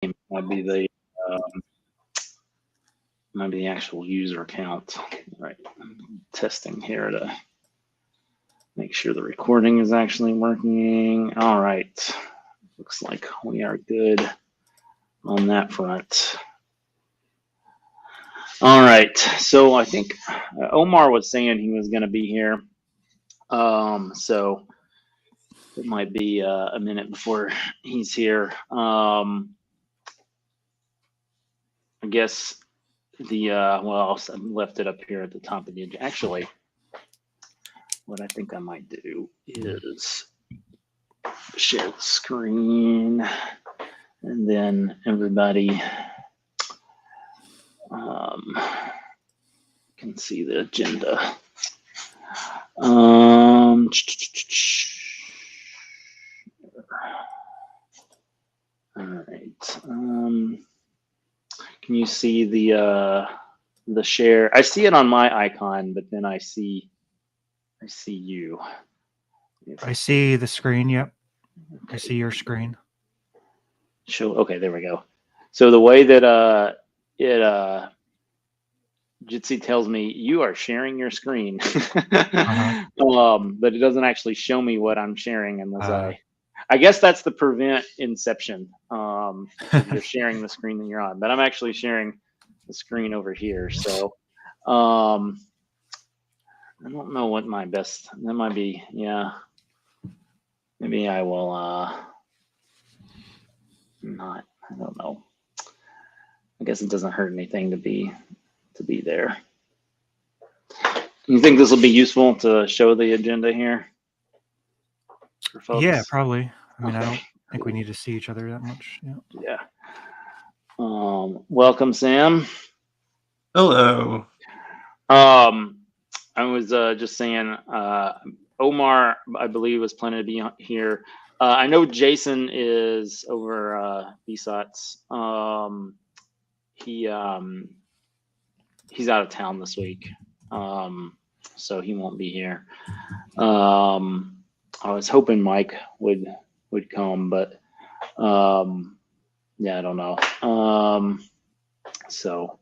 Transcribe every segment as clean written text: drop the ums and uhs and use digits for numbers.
might be the um, might be the actual user account. Right, testing here to make sure the recording is actually working. All right, looks like we are good on that front. All right, so I think Omar was saying he was going to be here, so it might be a minute before he's here. I guess well, I left it up here at the top of the agenda. Actually, what I think I might do is share the screen, and then everybody can see the agenda. All right. Can you see the share? I see it on my icon, but then I see you. I see the screen. Yep. I see your screen. Show. Okay, there we go. So the way that it Jitsi tells me you are sharing your screen, but it doesn't actually show me what I'm sharing unless I guess that's the prevent inception. If you're sharing the screen that you're on, but I'm actually sharing the screen over here. So I don't know what my best. That might be. Yeah. Maybe I will. Not. I don't know. I guess it doesn't hurt anything to be there. You think this will be useful to show the agenda here for folks? Yeah, probably. I mean, I don't think we need to see each other that much. Yeah. Welcome, Sam. Hello. I was just saying, Omar, I believe, was planning to be here. I know Jason is over BSOTs. He's out of town this week, so he won't be here. I was hoping Mike would come, but yeah, I don't know. So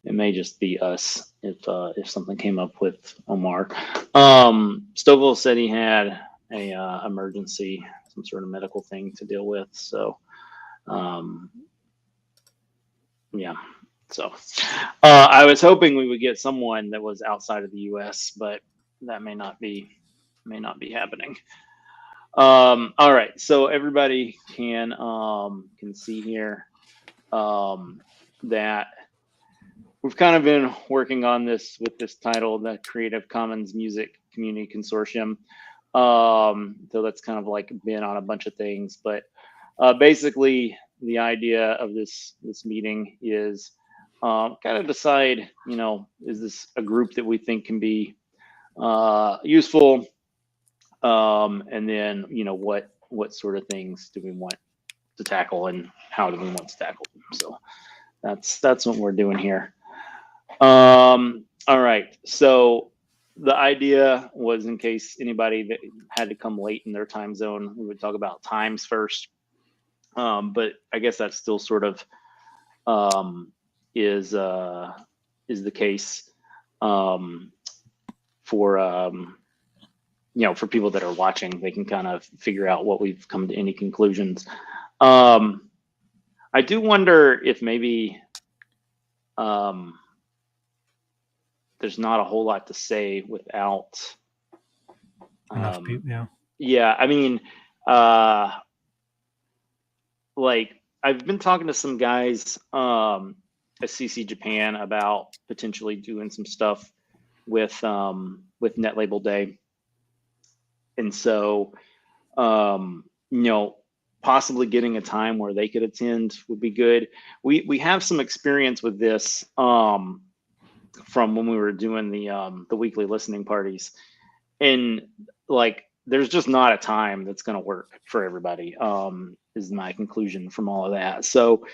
it may just be us if something came up with Omar. Stovall said he had a emergency, some sort of medical thing to deal with. So yeah. So I was hoping we would get someone that was outside of the U.S., but that may not be happening. All right, so everybody can see here that we've kind of been working on this with this title, the Creative Commons Music Community Consortium. So that's kind of like been on a bunch of things, but basically the idea of this meeting is kind of decide, is this a group that we think can be useful, and then what sort of things do we want to tackle and how do we want to tackle them? So that's what we're doing here. All right, so the idea was, in case anybody that had to come late in their time zone, we would talk about times first. But I guess that still sort of is the case for for people that are watching. They can kind of figure out what we've come to any conclusions. I do wonder if maybe there's not a whole lot to say without Enough people. Yeah. Yeah, I mean, like I've been talking to some guys at CC Japan about potentially doing some stuff with Net Label Day, and so possibly getting a time where they could attend would be good. We have some experience with this from when we were doing the weekly listening parties, and like there's just not a time that's going to work for everybody, is my conclusion from all of that. So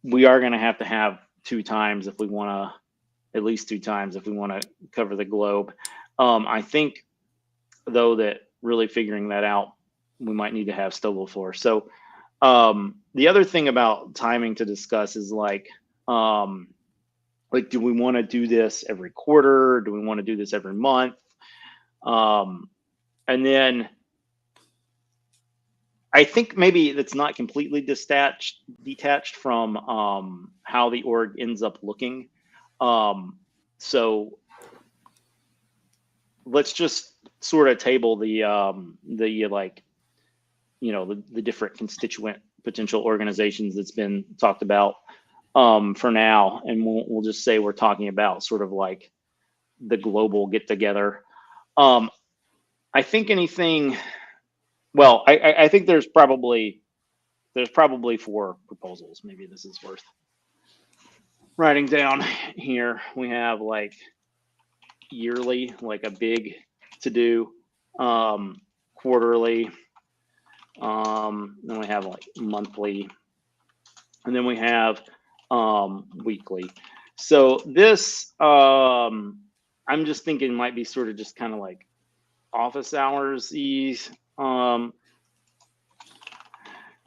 we are going to have 2 times if we want to, at least 2 times if we want to cover the globe. I think though that really figuring that out, we might need to have Stovall for. So the other thing about timing to discuss is like, do we want to do this every quarter? Do we want to do this every month? And then I think maybe that's not completely detached from how the org ends up looking. So let's just sort of table the like, you know, the different constituent potential organizations that's been talked about for now, and we'll just say we're talking about sort of like the global get together. I think anything. Well, I think there's probably 4 proposals. Maybe this is worth writing down here. We have like yearly, like a big to do, quarterly, then we have like monthly, and then we have weekly. So this I'm just thinking might be sort of just kind of like office hours ease.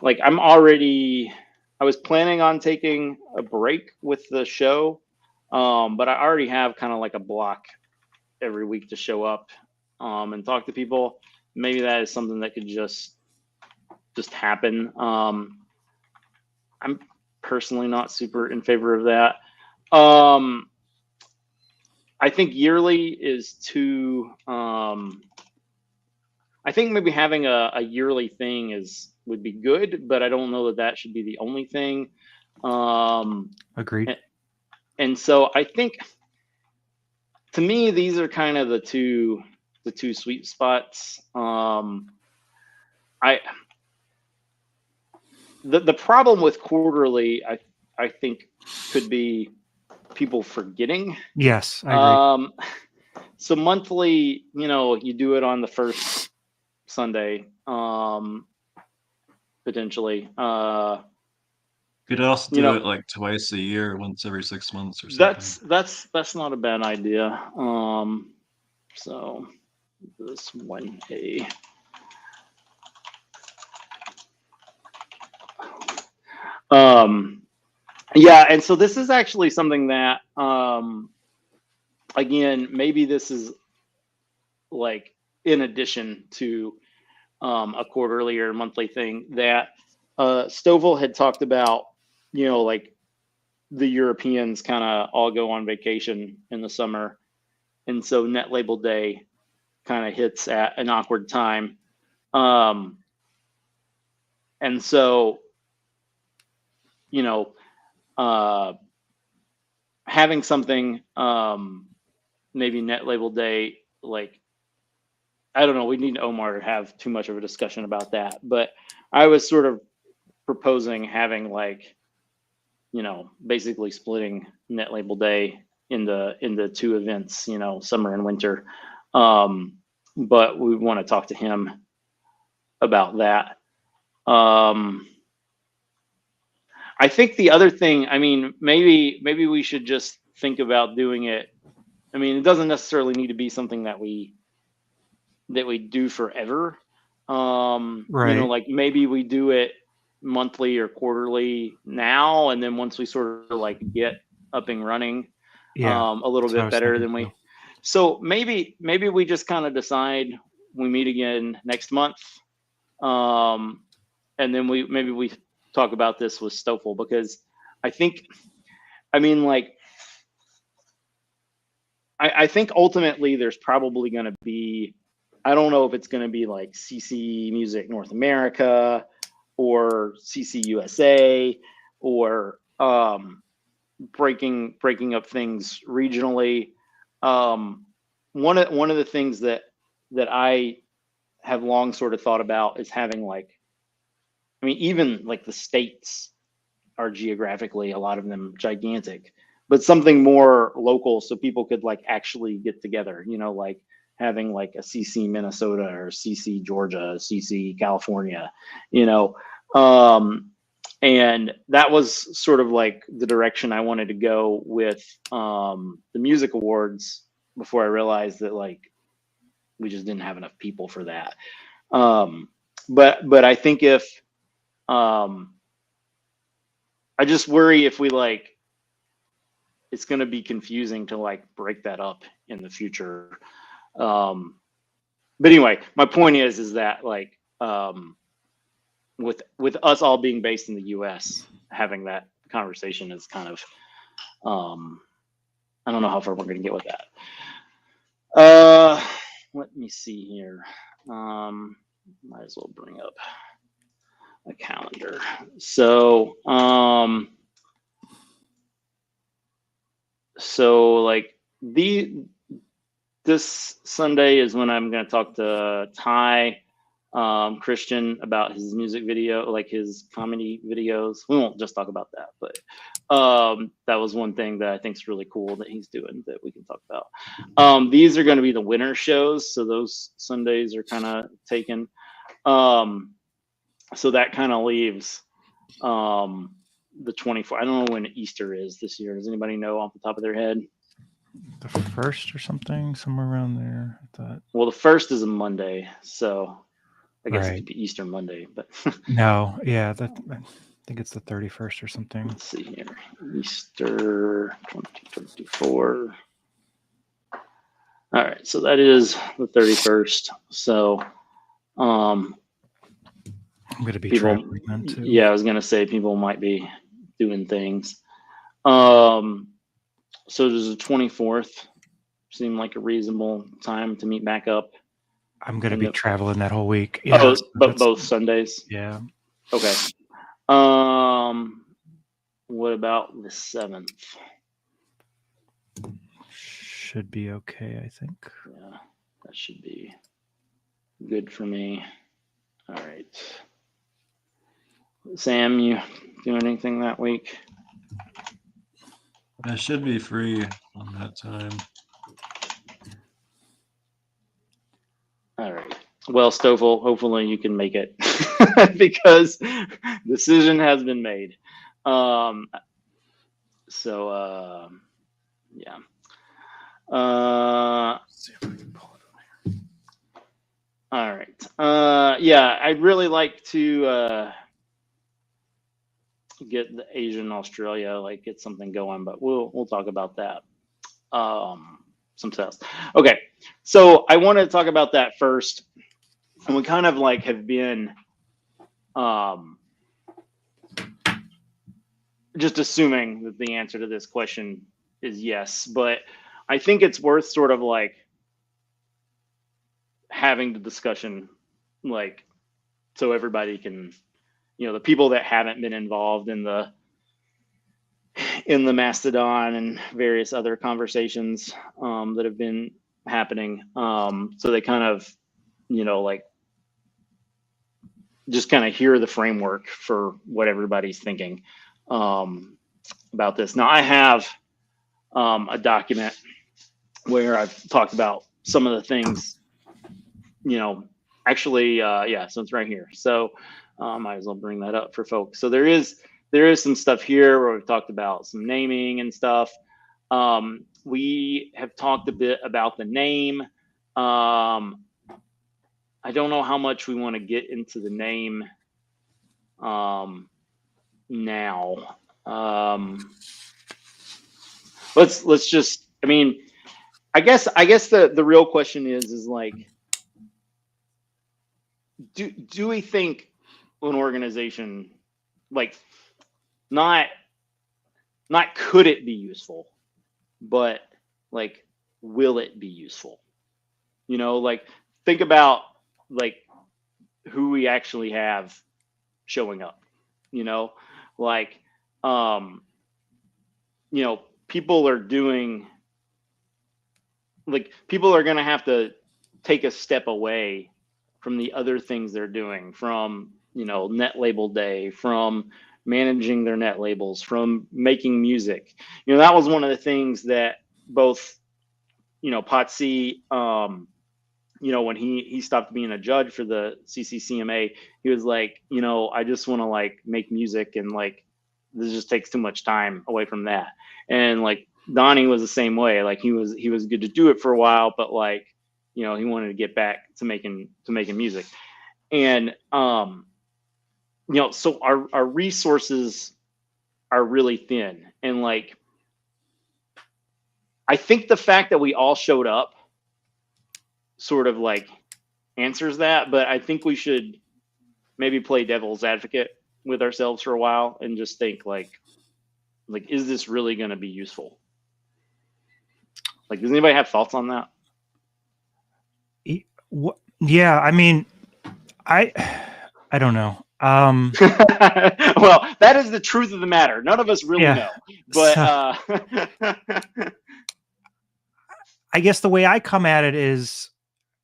Like I was planning on taking a break with the show, but I already have kind of like a block every week to show up and talk to people. Maybe that is something that could just happen. I'm personally not super in favor of that. I think yearly is too. I think maybe having a yearly thing would be good, but I don't know that should be the only thing. Agreed. And so I think, to me, these are kind of the two sweet spots. The problem with quarterly, I think, could be people forgetting. Yes, I agree. So monthly, you know, you do it on the first Sunday, potentially. Could also You do know, it like twice a year, once every 6 months or something. that's not a bad idea. So this 1A. Yeah, and so this is actually something that again, maybe this is like in addition to a quarterly or monthly thing that Stovall had talked about, you know, like the Europeans kind of all go on vacation in the summer. And so Net Label Day kind of hits at an awkward time. And so, you know, having something, maybe Net Label Day, like, I don't know, we need Omar to have too much of a discussion about that. But I was sort of proposing having like, you know, basically splitting Net Label Day into 2 events, you know, summer and winter. But we want to talk to him about that. I think the other thing, I mean, maybe we should just think about doing it. I mean, it doesn't necessarily need to be something that we do forever. You know, Right. like maybe we do it monthly or quarterly now, and then once we sort of like get up and running, Yeah. a little That's what I bit was better thinking than too. so maybe we just kind of decide we meet again next month, and then we talk about this with Stoffel, because I think, I mean, like, I think ultimately there's probably going to be, I don't know if it's going to be like CC Music North America or CC USA or breaking up things regionally. One of the things that I have long sort of thought about is having like, I mean, even like the states are geographically, a lot of them gigantic, but something more local so people could like actually get together, you know, like having like a CC Minnesota or CC Georgia, CC California, you know. And that was sort of like the direction I wanted to go with the music awards, before I realized that like we just didn't have enough people for that. But I think if I just worry if we like, it's going to be confusing to like break that up in the future. But anyway, my point is that like, with us all being based in the U.S., having that conversation is kind of, I don't know how far we're going to get with that. Let me see here. Might as well bring up a calendar. So, like this Sunday is when I'm going to talk to Ty Christian about his music video, like his comedy videos. We won't just talk about that, but that was one thing that I think is really cool that he's doing that we can talk about. These are going to be the winter shows, so those Sundays are kind of taken. So that kind of leaves the 24th. I don't know when Easter is this year. Does anybody know off the top of their head? The 1st or something, somewhere around there. I thought. Well, the 1st is a Monday, so I guess Right. it could be Easter Monday, but no, yeah, I think it's the 31st or something. Let's see here. Easter 2024. All right, so that is the 31st. So I'm gonna be traveling then too. Yeah, I was gonna say people might be doing things. So does the 24th seem like a reasonable time to meet back up? I'm gonna be traveling that whole week. Yeah, oh, but both Sundays. Yeah. Okay. What about the 7th? Should be okay, I think. Yeah, that should be good for me. All right. Sam, you doing anything that week? I should be free on that time. All right. Well, Stoffel, hopefully you can make it because decision has been made. So yeah. See if I can pull it on here. All right. Yeah, I'd really like to get the Asian Australia, like get something going, but we'll talk about that. Something else. Okay, so I want to talk about that first, and we kind of like have been just assuming that the answer to this question is yes, but I think it's worth sort of like having the discussion, like, so everybody can, the people that haven't been involved in the Mastodon and various other conversations that have been happening. So they kind of, like just kind of hear the framework for what everybody's thinking about this. Now I have a document where I've talked about some of the things, actually, yeah, so it's right here. So might as well bring that up for folks. So there is some stuff here where we've talked about some naming and stuff. We have talked a bit about the name. I don't know how much we want to get into the name now. Let's just, I mean, I guess the real question is like, do we think an organization, like, not could it be useful, but like, will it be useful? Like, think about like who we actually have showing up, like, people are doing, like, people are going to have to take a step away from the other things they're doing, from, net label day, from managing their net labels, from making music. That was one of the things that both, Potsy, when he stopped being a judge for the CCCMA, he was like, I just want to like make music, and like this just takes too much time away from that. And like Donnie was the same way. Like he was good to do it for a while, but like, he wanted to get back to making music. And so our resources are really thin. And like, I think the fact that we all showed up sort of like answers that, but I think we should maybe play devil's advocate with ourselves for a while and just think like, is this really going to be useful? Like, does anybody have thoughts on that? Yeah, I mean, I don't know. Well, that is the truth of the matter. None of us really know. But so, I guess the way I come at it is,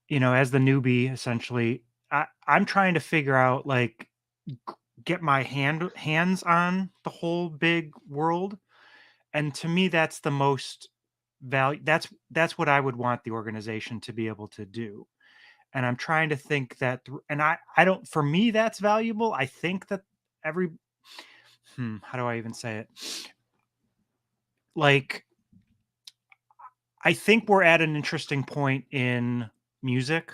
as the newbie, essentially, I'm trying to figure out, like, get my hands on the whole big world. And to me, that's the most value. That's what I would want the organization to be able to do. And I'm trying to think that, and I don't, for me, that's valuable. I think that every, how do I even say it? Like, I think we're at an interesting point in music,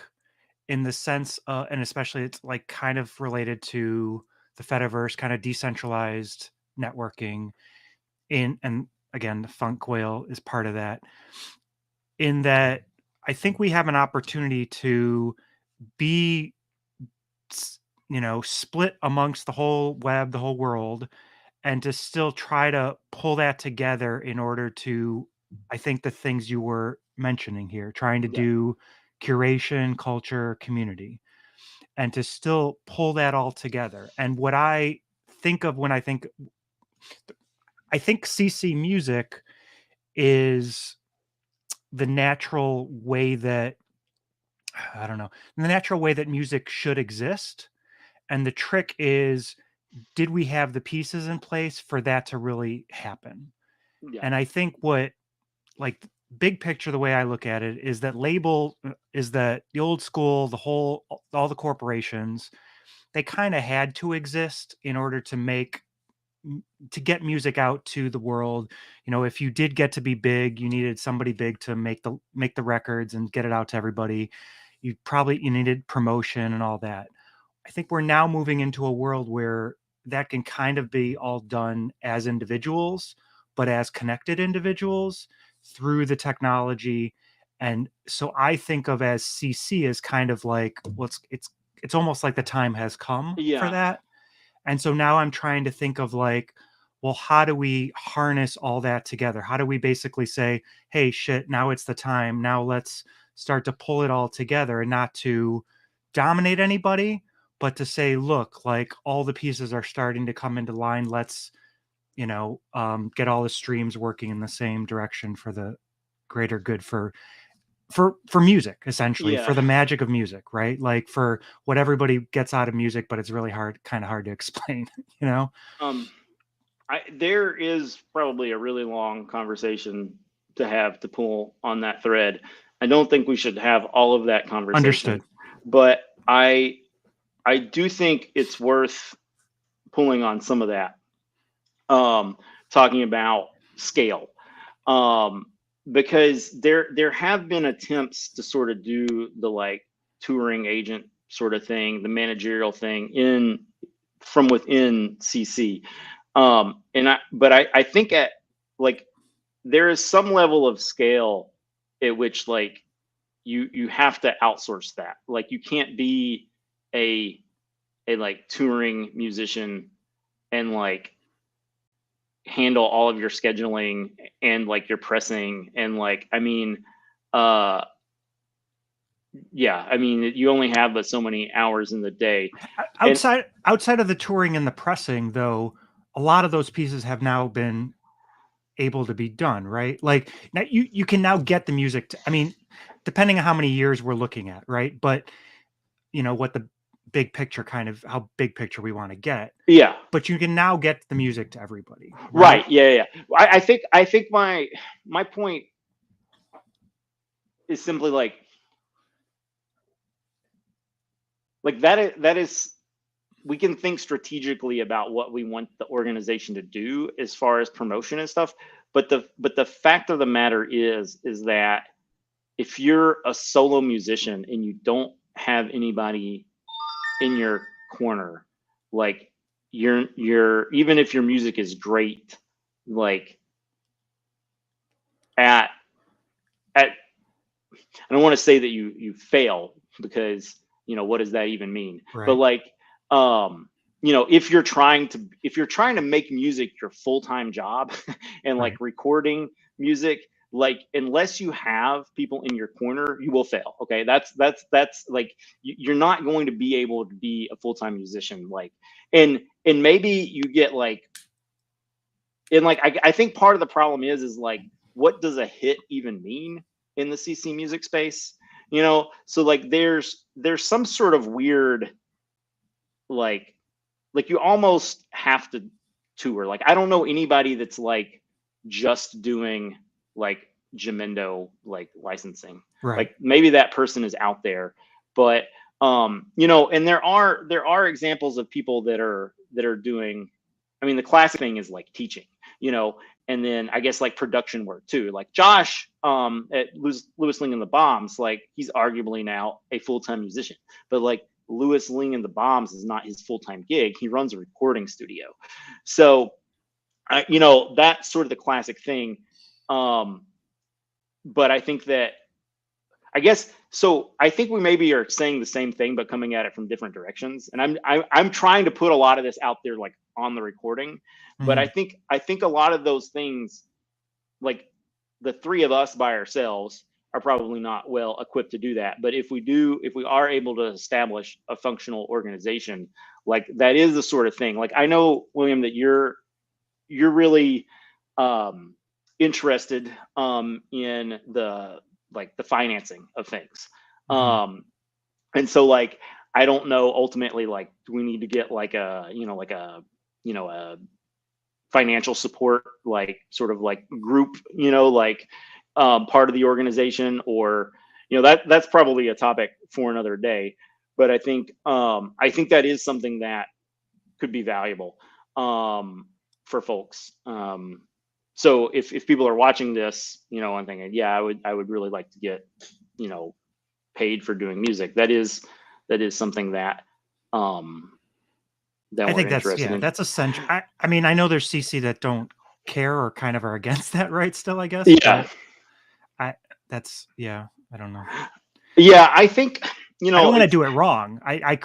in the sense, and especially it's like kind of related to the Fediverse, kind of decentralized networking and again, the funk whale is part of that, in that I think we have an opportunity to be, split amongst the whole web, the whole world, and to still try to pull that together in order to, I think, the things you were mentioning here, trying to yeah, do curation, culture, community, and to still pull that all together. And what I think of when I think CC music is the natural way that, I don't know, the natural way that music should exist. And the trick is, did we have the pieces in place for that to really happen? yeah, And I think what, like, big picture, the way I look at it is that is that the old school, all the corporations, they kind of had to exist in order to to get music out to the world. If you did get to be big, you needed somebody big to make the records and get it out to everybody. You needed promotion and all that. I think we're now moving into a world where that can kind of be all done as individuals, but as connected individuals through the technology. And so I think of as CC as kind of like, it's almost like the time has come for yeah, that. And so now I'm trying to think of, like, well, how do we harness all that together? How do we basically say, hey, shit, now it's the time. Now let's start to pull it all together, and not to dominate anybody, but to say, look, like, all the pieces are starting to come into line. Let's, get all the streams working in the same direction for the greater good, for music, essentially, yeah. for the magic of music, right? Like, for what everybody gets out of music, but it's really kind of hard to explain, you know? There is probably a really long conversation to have to pull on that thread. I don't think we should have all of that conversation, Understood. but I do think it's worth pulling on some of that. Talking about scale, because there have been attempts to sort of do the like touring agent sort of thing, the managerial thing from within CC. But I think at like there is some level of scale at which like you have to outsource that. Like you can't be a like touring musician and like handle all of your scheduling and like your pressing and like uh yeah, I mean you only have but so many hours in the day. And Outside of the touring and the pressing, though, a lot of those pieces have now been able to be done, right? Like, now you can now get the music I mean, depending on how many years we're looking at, right? But what the big picture, kind of how big picture we want to get. yeah, But you can now get the music to everybody, right, yeah. I think my point is simply like that is we can think strategically about what we want the organization to do as far as promotion and stuff, but the fact of the matter is that if you're a solo musician and you don't have anybody in your corner, like you're even if your music is great, like at at I don't want to say that you fail, because what does that even mean? But Right. like, if you're trying to make music your full-time job and like Right. recording music, like unless you have people in your corner, you will fail. Okay, that's like you're not going to be able to be a full-time musician. Like, and maybe you get like, and like I think part of the problem is like, what does a hit even mean in the CC music space? So like there's some sort of weird, like you almost have to tour. Like I don't know anybody that's like just doing like Jamendo like licensing. Right. Like maybe that person is out there, but and there are examples of people that are doing. I mean, the classic thing is like teaching, you know, and then I guess like production work too. Like Josh at Lewis Ling and the Bombs, like he's arguably now a full-time musician, but like Lewis Ling and the Bombs is not his full-time gig. He runs a recording studio. So, that's sort of the classic thing. But I think that, I guess, so I think we maybe are saying the same thing, but coming at it from different directions. And I'm trying to put a lot of this out there, like on the recording, but I Mhm. think a lot of those things, like the three of us by ourselves are probably not well equipped to do that. But if we are able to establish a functional organization, like that is the sort of thing. Like I know, William, that you're really interested in the financing of things. Mhm. Um, and so like I don't know ultimately, like do we need to get like a financial support, like sort of like group, like part of the organization, or that's probably a topic for another day. But I think that is something that could be valuable for folks. So if people are watching this, I'm thinking, yeah, I would really like to get you know paid for doing music. That is something that I we're think interested in. that's essential. I mean, I know there's CC that don't care or kind of are against that, right? Still, I guess, Yeah, but I that's yeah. I don't know. yeah, I think I don't want to it's do it wrong. I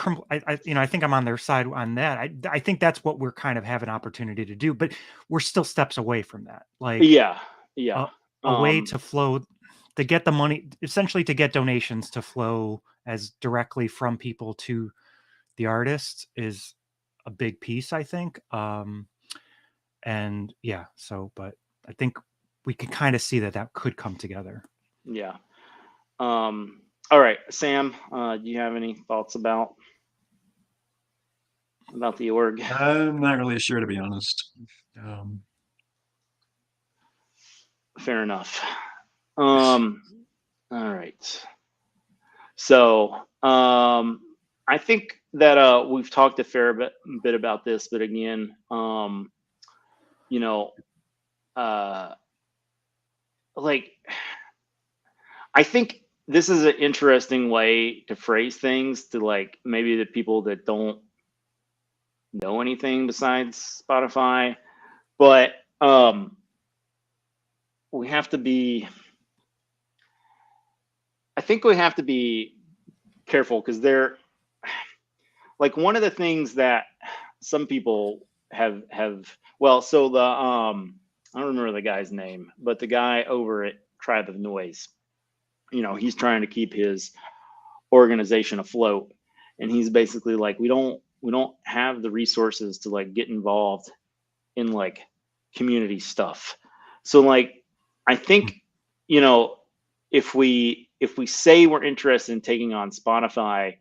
think I'm on their side on that. I think that's what we're kind of have an opportunity to do, but we're still steps away from that. Like yeah, yeah. a way um to flow, to get the money, essentially to get donations to flow as directly from people to the artist is a big piece, I think. And yeah, so, but I think we can kind of see that that could come together. yeah. All right, Sam, do you have any thoughts about the org? I'm not really sure, to be honest. Um, Fair enough. um all right. So I think that we've talked a fair bit about this, but again, you know uh like I think this is an interesting way to phrase things to like maybe the people that don't know anything besides Spotify, but we have to be I think we have to be careful, because they're like one of the things that some people have well, so the I don't remember the guy's name, but the guy over at Tribe of Noise, he's trying to keep his organization afloat, and he's basically like, we don't have the resources to like get involved in like community stuff. So like I think, you know if we say we're interested in taking on Spotify,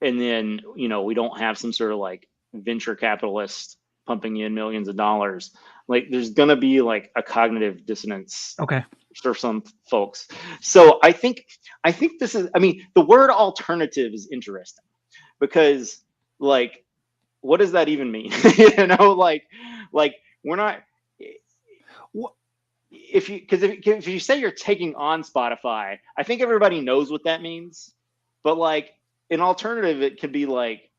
and then we don't have some sort of like venture capitalist pumping in millions of dollars, like there's going to be like a cognitive dissonance Okay. for some folks. So I think this is, I mean, the word alternative is interesting, because like what does that even mean? Like we're not, if you because if you say you're taking on Spotify, I think everybody knows what that means. But like an alternative, it could be like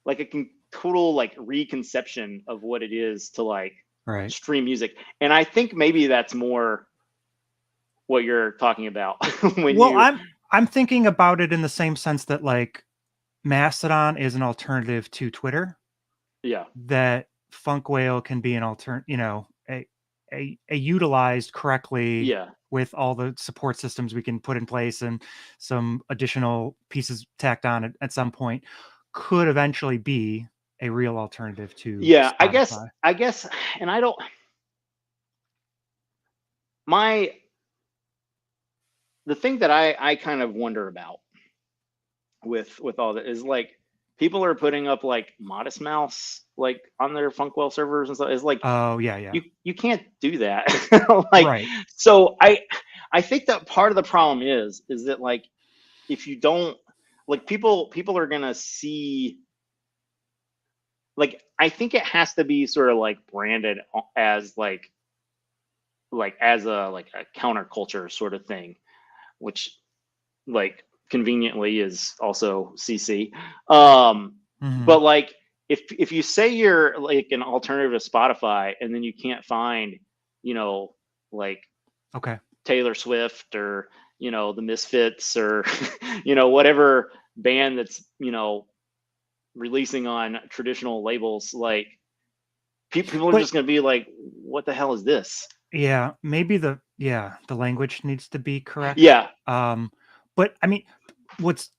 like a total like reconception of what it is to like Right. stream music. And I think maybe that's more what you're talking about when Well, you, I'm thinking about it in the same sense that like Mastodon is an alternative to Twitter, yeah, that Funk Whale can be an you know, a utilized correctly yeah, with all the support systems we can put in place and some additional pieces tacked on at some point, could eventually be a real alternative to yeah. Spotify. I guess, and I don't. My the thing that I kind of wonder about with all that is like people are putting up like Modest Mouse like on their Funkwell servers and stuff. Is like Oh, yeah, yeah. you can't do that. Like, Right. so I think that part of the problem is that like if you don't, like, people are gonna see, like, I think it has to be sort of like branded as like as a like a counterculture sort of thing, which like conveniently is also CC. Mhm. But like if you say you're like an alternative to Spotify and then you can't find, you know, like Okay. Taylor Swift or, you know, the Misfits or you know, whatever band that's, you know, releasing on traditional labels, like people are But just going to be like, what the hell is this? yeah, maybe the language needs to be correct. Yeah, Um, but I mean, what's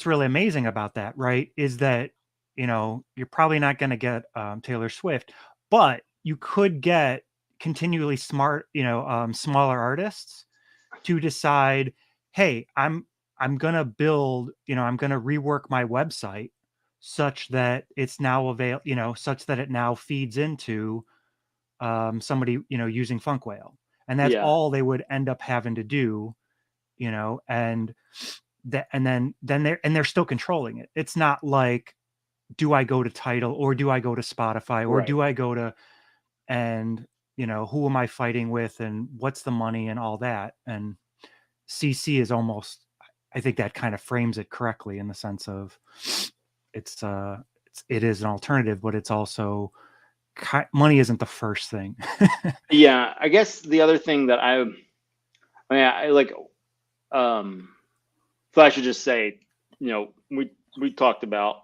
really amazing about that, right, is that, you know, you're probably not gonna get, Taylor Swift, but you could get continually smart, you know, smaller artists to decide, "Hey, I'm gonna build, you know, I'm gonna rework my website such that it's now you know, such that it now feeds into somebody, you know, using Funk Whale, and that's yeah, all they would end up having to do, you know, and that, and then they're still controlling it. It's not like, do I go to Title or do I go to Spotify or right. do I go to, and you know, who am I fighting with and what's the money and all that. And CC is almost, I think that kind of frames it correctly in the sense of it's it is an alternative, but it's also money isn't the first thing. Yeah, I guess the other thing that mean, I like, so I should just say, you know, we talked about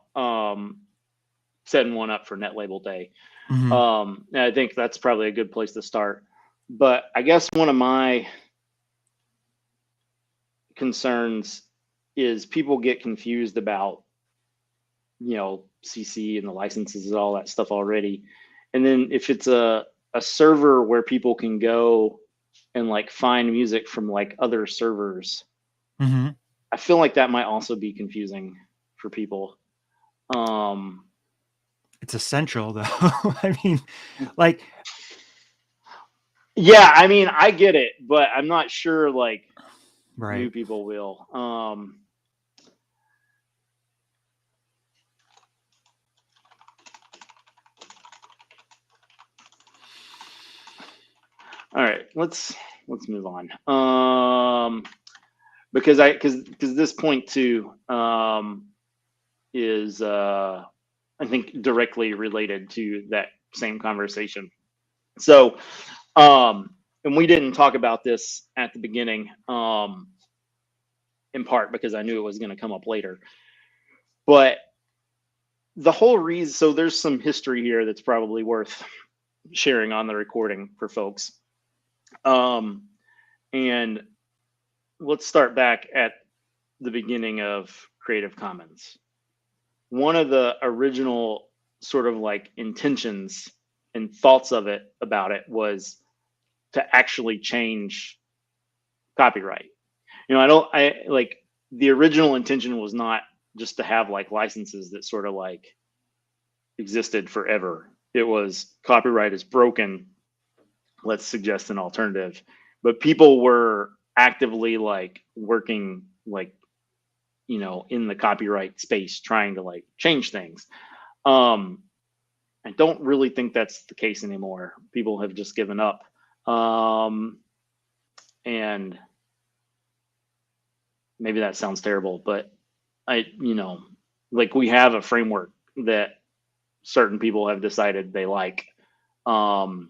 setting one up for Net Label Day. Mhm. And I think that's probably a good place to start. But I guess one of my concerns is people get confused about, you know, CC and the licenses and all that stuff already. And then if it's a server where people can go and like find music from like other servers, Mhm. I feel like that might also be confusing for people. Um, It's essential though. I mean, like, yeah, I mean, I get it, but I'm not sure like new right. people will. All right, let's move on. Because this point too is I think directly related to that same conversation. So, and we didn't talk about this at the beginning, in part because I knew it was going to come up later. But the whole reason, so there's some history here that's probably worth sharing on the recording for folks. Um, and let's start back at the beginning of Creative Commons. One of the original sort of like intentions and thoughts of it about it was to actually change copyright. You know, I like the original intention was not just to have like licenses that sort of like existed forever. It was copyright is broken. Let's suggest an alternative. But people were actively like working like, you know, in the copyright space trying to like change things. Um, I don't really think that's the case anymore. People have just given up. Um, and maybe that sounds terrible, but I, you know, like we have a framework that certain people have decided they like. And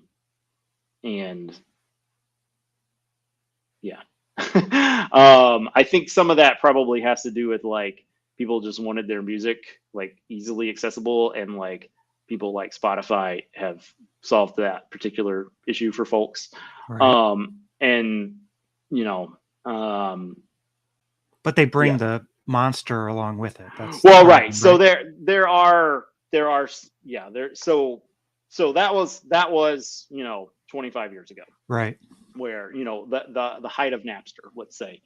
yeah. I think some of that probably has to do with like people just wanted their music like easily accessible, and like people like Spotify have solved that particular issue for folks. Right. And you know, But they bring yeah. the monster along with it. That's the Well, problem, right. So right? there are yeah, there so that was 25 years ago, Right. where the height of Napster, let's say.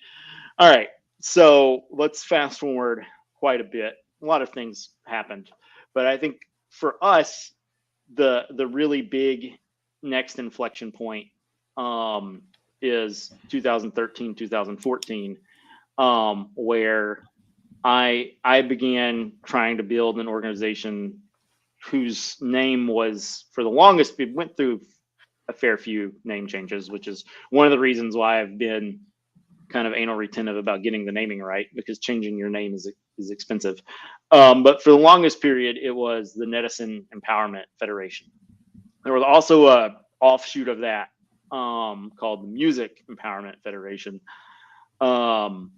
All right. So let's fast forward quite a bit. A lot of things happened, but I think for us, the really big next inflection point is 2013, 2014, where I began trying to build an organization whose name was, for the longest, it went through a fair few name changes, which is one of the reasons why I've been kind of anal retentive about getting the naming right, because changing your name is expensive. But for the longest period, it was the Netizen Empowerment Federation. There was also a offshoot of that called the Music Empowerment Federation. And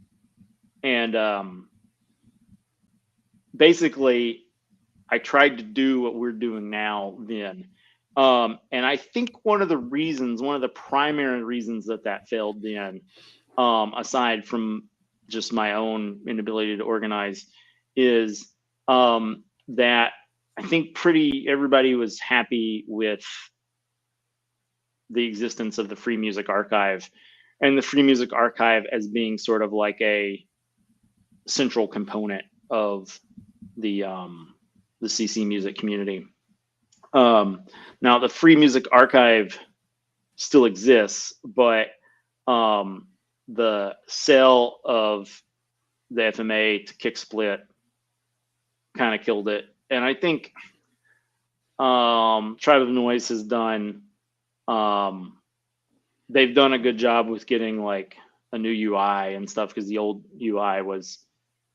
basically, I tried to do what we're doing now then. And I think one of the primary reasons that failed then, aside from just my own inability to organize, is that I think everybody was happy with the existence of the Free Music Archive, and the Free Music Archive as being sort of like a central component of the CC music community. Now, the Free Music Archive still exists, but the sale of the FMA to Kicksplit kind of killed it. And I think Tribe of Noise has done, they've done a good job with getting like a new UI and stuff, because the old UI was,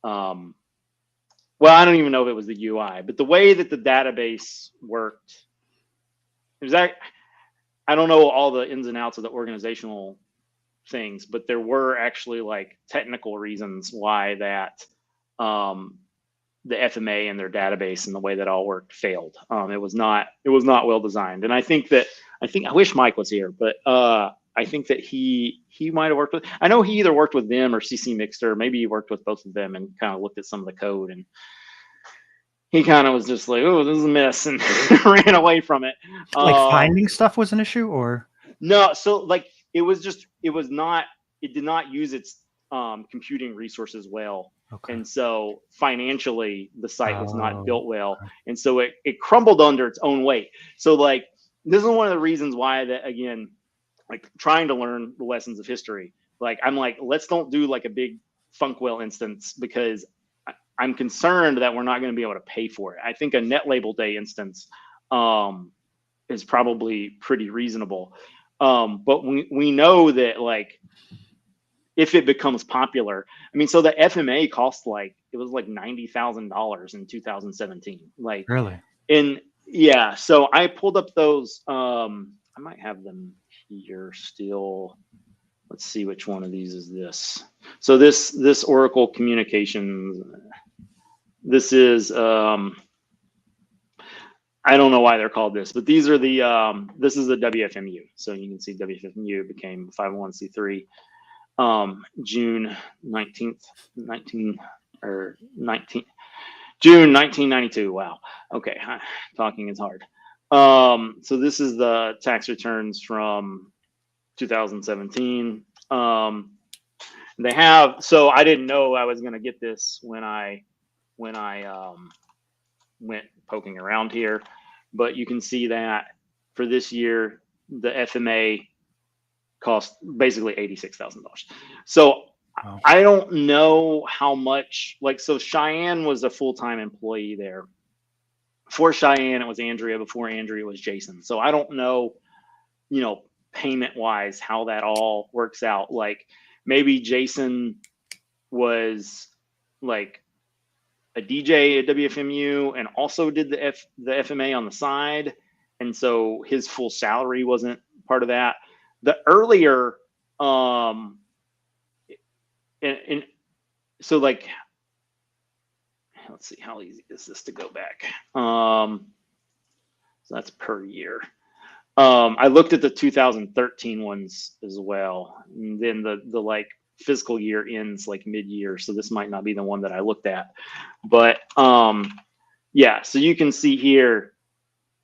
well, I don't even know if it was the UI, but the way that the database worked, it was that, I don't know all the ins and outs of the organizational things, but there were actually like technical reasons why that the FMA and their database and the way that all worked failed. It was not well designed, and I wish Mike was here, but I think that he might have worked with. I know he either worked with them or CC Mixter. Maybe he worked with both of them and kind of looked at some of the code, and he kind of was just like, "Oh, this is a mess," and ran away from it. Like finding stuff was an issue, or No, so like it did not use its computing resources well. okay. And so financially the site was not built well. Okay. And so it crumbled under its own weight. So like this is one of the reasons why, that again, like trying to learn the lessons of history, like I'm like, let's don't do like a big Funkwell instance, because I'm concerned that we're not going to be able to pay for it. I think a Net Label Day instance is probably pretty reasonable. But we know that like if it becomes popular, I mean, so the FMA cost it was like $90,000 in 2017. Like, Really? Yeah. So I pulled up those. I might have them here still. Let's see which one of these is this. So this Oracle Communications. This is I don't know why they're called this, but these are this is the WFMU. So you can see WFMU became 501c3 June 19th, June 1992. Wow. Okay. Talking is hard. So this is the tax returns from 2017. They have, so I didn't know I was going to get this when I went poking around here, but you can see that for this year, the FMA cost basically $86,000. So wow. I don't know how much, like, so Cheyenne was a full-time employee there. Before Cheyenne, it was Andrea. Before Andrea, it was Jason. So I don't know, payment wise, how that all works out. Like maybe Jason was like a DJ at WFMU and also did the FMA on the side, and so his full salary wasn't part of that. The earlier, and so like, let's see, how easy is this to go back? So that's per year. I looked at the 2013 ones as well, and then the like fiscal year ends like mid-year, so this might not be the one that I looked at, but yeah, so you can see here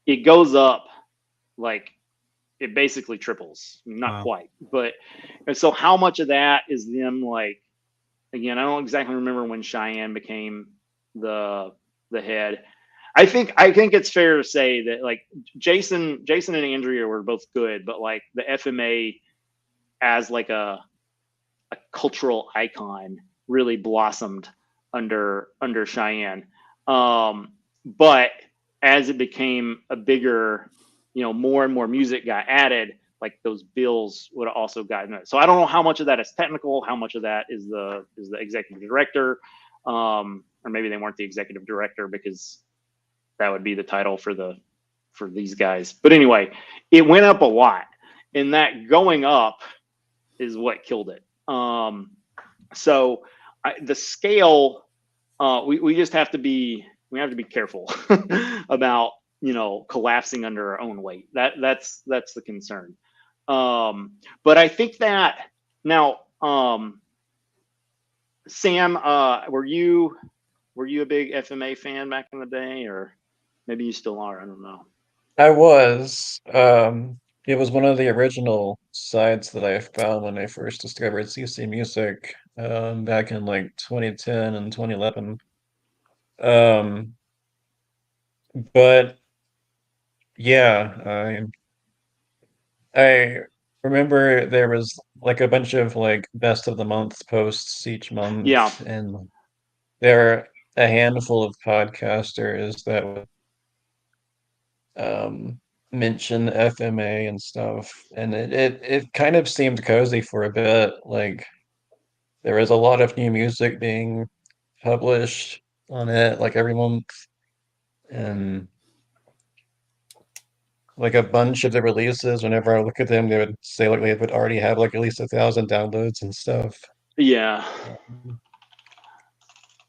it goes up, like it basically triples, not Wow. quite, but and so how much of that is them, like, again, I don't exactly remember when Cheyenne became the head. I think it's fair to say that like Jason and Andrea were both good, but like the FMA as like a cultural icon really blossomed under Cheyenne. But as it became a bigger, more and more music got added, like those bills would have also gotten it. So I don't know how much of that is technical, how much of that is the executive director, or maybe they weren't the executive director because that would be the title for these guys. But anyway, it went up a lot, and that going up is what killed it. So the scale, we just have to be careful about collapsing under our own weight. That's the concern. But I think that now, Sam, were you a big FMA fan back in the day, or maybe you still are? I don't know. I was. It was one of the original sites that I found when I first discovered CC Music, back in like 2010 and 2011. Um, but yeah, I remember there was like a bunch of like best of the month posts each Yeah, month, and there are a handful of podcasters that would mention FMA and stuff, and it kind of seemed cozy for a bit. Like there was a lot of new music being published on it like every month, and like a bunch of the releases, whenever I look at them, they would say like they would already have like at least 1,000 downloads and stuff. yeah. Um,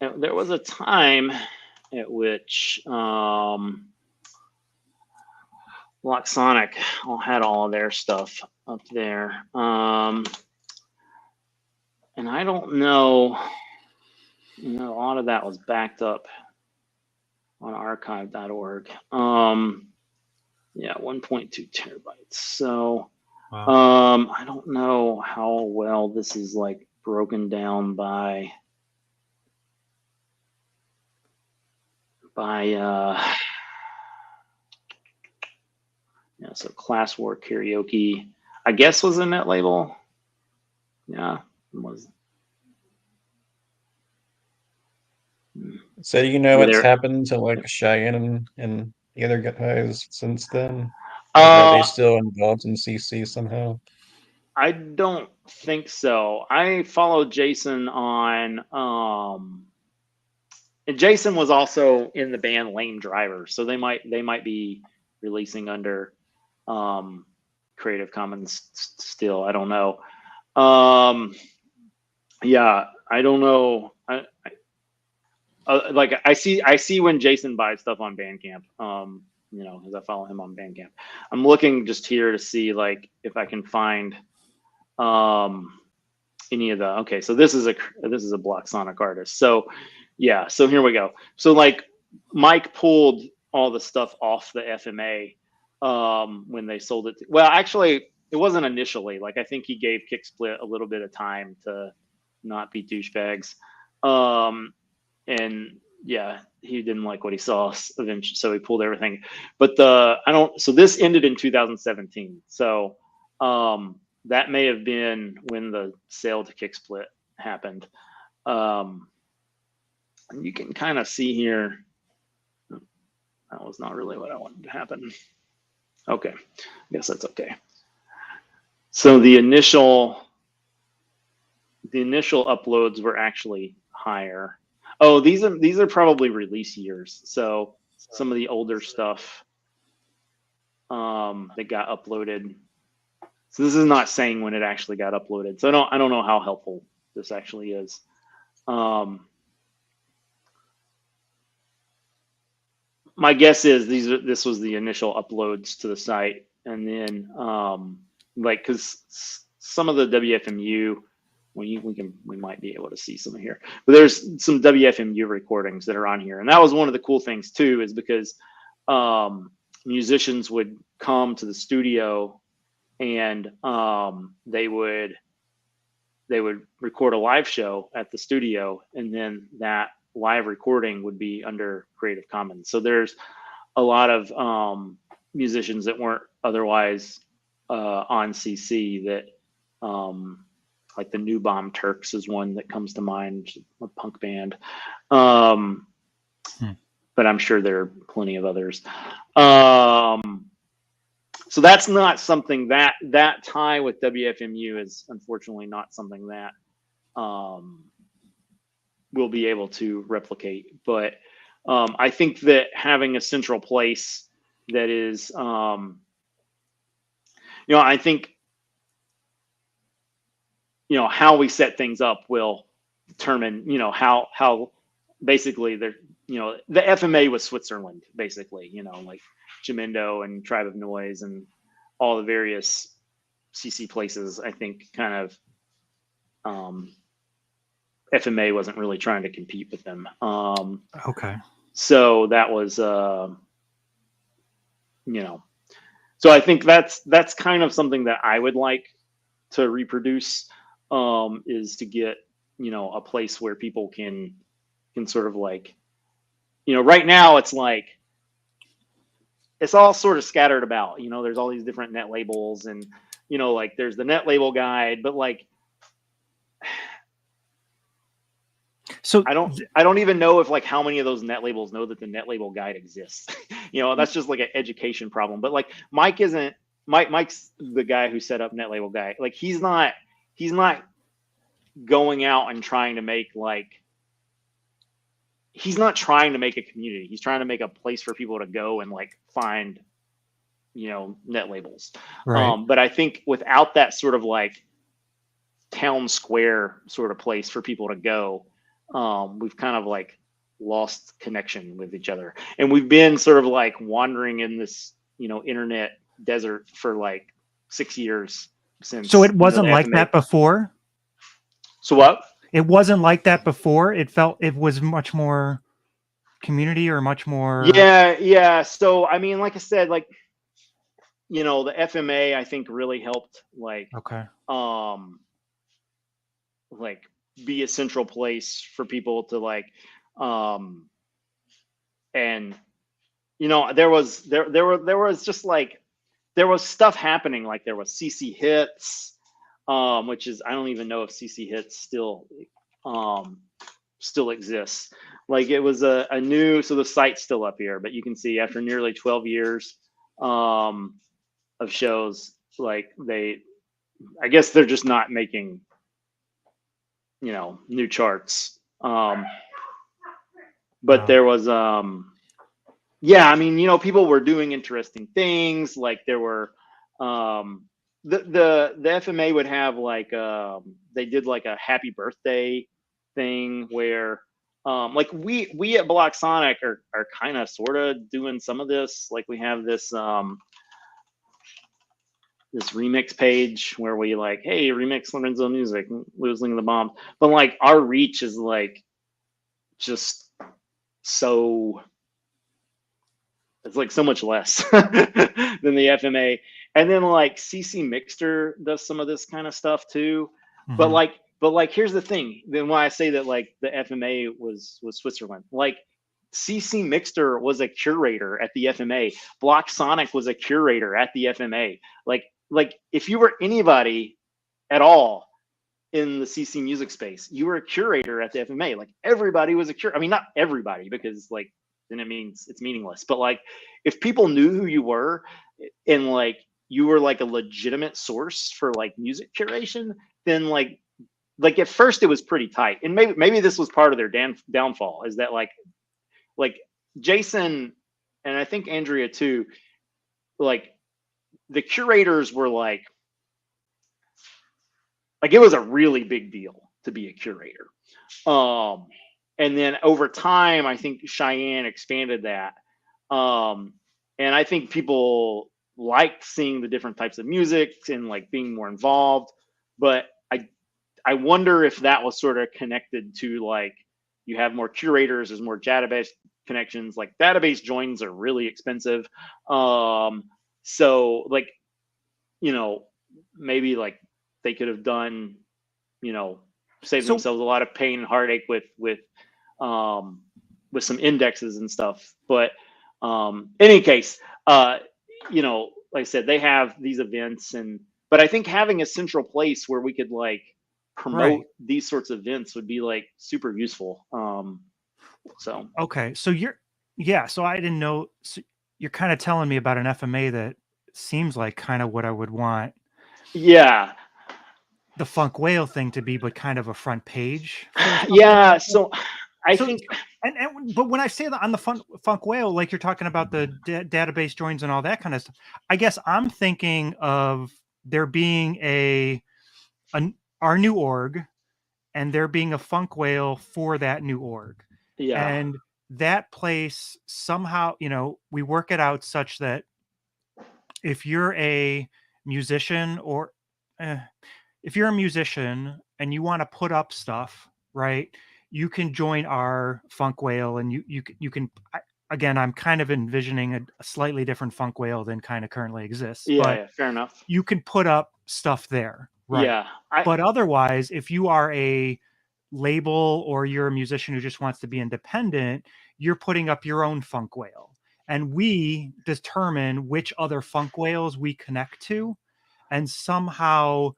And there was a time at which Locksonic had all of their stuff up there. And I don't know, a lot of that was backed up on archive.org. Yeah, 1.2 terabytes. So wow. I don't know how well this is like broken down by yeah, so Class War Karaoke, I guess, was in that label. Yeah, it was. So do you know Were what's there? happened to like Cheyenne and the other guys since then? Like, are they Uh, still involved in CC somehow? I don't think so. I followed Jason on, and Jason was also in the band Lame Driver, so they might be releasing under Creative Commons still. I don't know. Yeah, I don't know. Like I see when Jason buys stuff on Bandcamp. Because I follow him on Bandcamp. I'm looking just here to see like if I can find any of the. Okay, so this is a Block Sonic artist. So yeah, so here we go. So like Mike pulled all the stuff off the FMA when they sold it. Well, actually, it wasn't initially. Like I think he gave Kicksplit a little bit of time to not be douchebags. And yeah, he didn't like what he saw eventually, so he pulled everything. But so this ended in 2017. So that may have been when the sale to Kicksplit happened. And you can kind of see here, that was not really what I wanted to happen. Okay, I guess that's okay. So the initial uploads were actually higher. Oh, these are probably release years. So some of the older stuff that got uploaded. So this is not saying when it actually got uploaded. So I don't know how helpful this actually is. My guess is this was the initial uploads to the site, and then like because some of the WFMU, we might be able to see some here, but there's some WFMU recordings that are on here, and that was one of the cool things too, is because musicians would come to the studio and they would record a live show at the studio, and then that live recording would be under Creative Commons. So there's a lot of musicians that weren't otherwise on CC that like the New Bomb Turks is one that comes to mind, a punk band. But I'm sure there are plenty of others. So that's not something that tie with WFMU is unfortunately not something that we'll be able to replicate. But I think that having a central place that is, I think, how we set things up will determine, how basically the FMA was Switzerland, basically, like Jamendo and Tribe of Noise and all the various CC places. I think kind of FMA wasn't really trying to compete with them. Okay. So that was, so I think that's kind of something that I would like to reproduce, is to get, a place where people can sort of like, right now it's like, it's all sort of scattered about, there's all these different net labels and, like there's the net label guide, but like, so I don't even know if like how many of those net labels know that the net label guide exists. That's just like an education problem. But like Mike's the guy who set up net label guide. Like he's not going out and trying to make he's not trying to make a community. He's trying to make a place for people to go and like find, net labels. right. But I think without that sort of like town square sort of place for people to go, we've kind of like lost connection with each other, and we've been sort of like wandering in this, internet desert for like 6 years since. So it wasn't the like FMA. that before. So what? It wasn't like that before. It was much more community or much more. Yeah. So I mean, like I said, like the FMA I think really helped like Okay. like be a central place for people to like and there was just like there was stuff happening, like there was CC Hits, which is I don't even know if CC Hits still exists. Like it was a new, so the site's still up here, but you can see after nearly 12 years of shows, like I guess they're just not making new charts. But Wow. there was yeah, I mean, people were doing interesting things. Like there were the FMA would have like they did like a happy birthday thing where like we at Block Sonic are kind of sort of doing some of this. Like we have this this remix page where we like, hey, remix Lorenzo music, losing the bomb. But like our reach is like just so, it's like so much less than the FMA. And then like CC Mixter does some of this kind of stuff too. Mhm. But like here's the thing. Then why I say that like the FMA was Switzerland. Like CC Mixter was a curator at the FMA. Block Sonic was a curator at the FMA. Like if you were anybody at all in the CC music space, you were a curator at the FMA. Like everybody was a curator. I mean, not everybody, because like then it means it's meaningless. But like if people knew who you were and like you were like a legitimate source for like music curation, then like like at first it was pretty tight, and maybe this was part of their downfall, is that like Jason and I think Andrea too, like the curators were like it was a really big deal to be a curator. Um, and then over time, I think Cheyenne expanded that. And I think people liked seeing the different types of music and like being more involved. But I wonder if that was sort of connected to like you have more curators, there's more database connections. Like database joins are really expensive. So like, you know, maybe like they could have done, you know, save So themselves a lot of pain and heartache um with some indexes and stuff. But in any case, you know, like I said, they have these events, and but I think having a central place where we could like promote right. these sorts of events would be like super useful. So Okay. So yeah. So I didn't know. So you're kind of telling me about an FMA that seems like kind of what I would want yeah, the Funk Whale thing to be, but kind of a front page for something yeah. like that. So I So, think but when I say that on the Funk Whale, like you're talking about the database joins and all that kind of stuff, I guess I'm thinking of there being a our new org, and there being a Funk Whale for that new org, yeah, and that place somehow, we work it out such that if you're a musician or eh, if you're a musician and you want to put up stuff, right? You can join our Funk Whale, and you can. Again, I'm kind of envisioning a slightly different Funk Whale than kind of currently exists, yeah, but yeah, fair enough. you can put up stuff there, right? Yeah, I But otherwise, if you are a label or you're a musician who just wants to be independent, you're putting up your own Funk Whale, and we determine which other Funk Whales we connect to, and somehow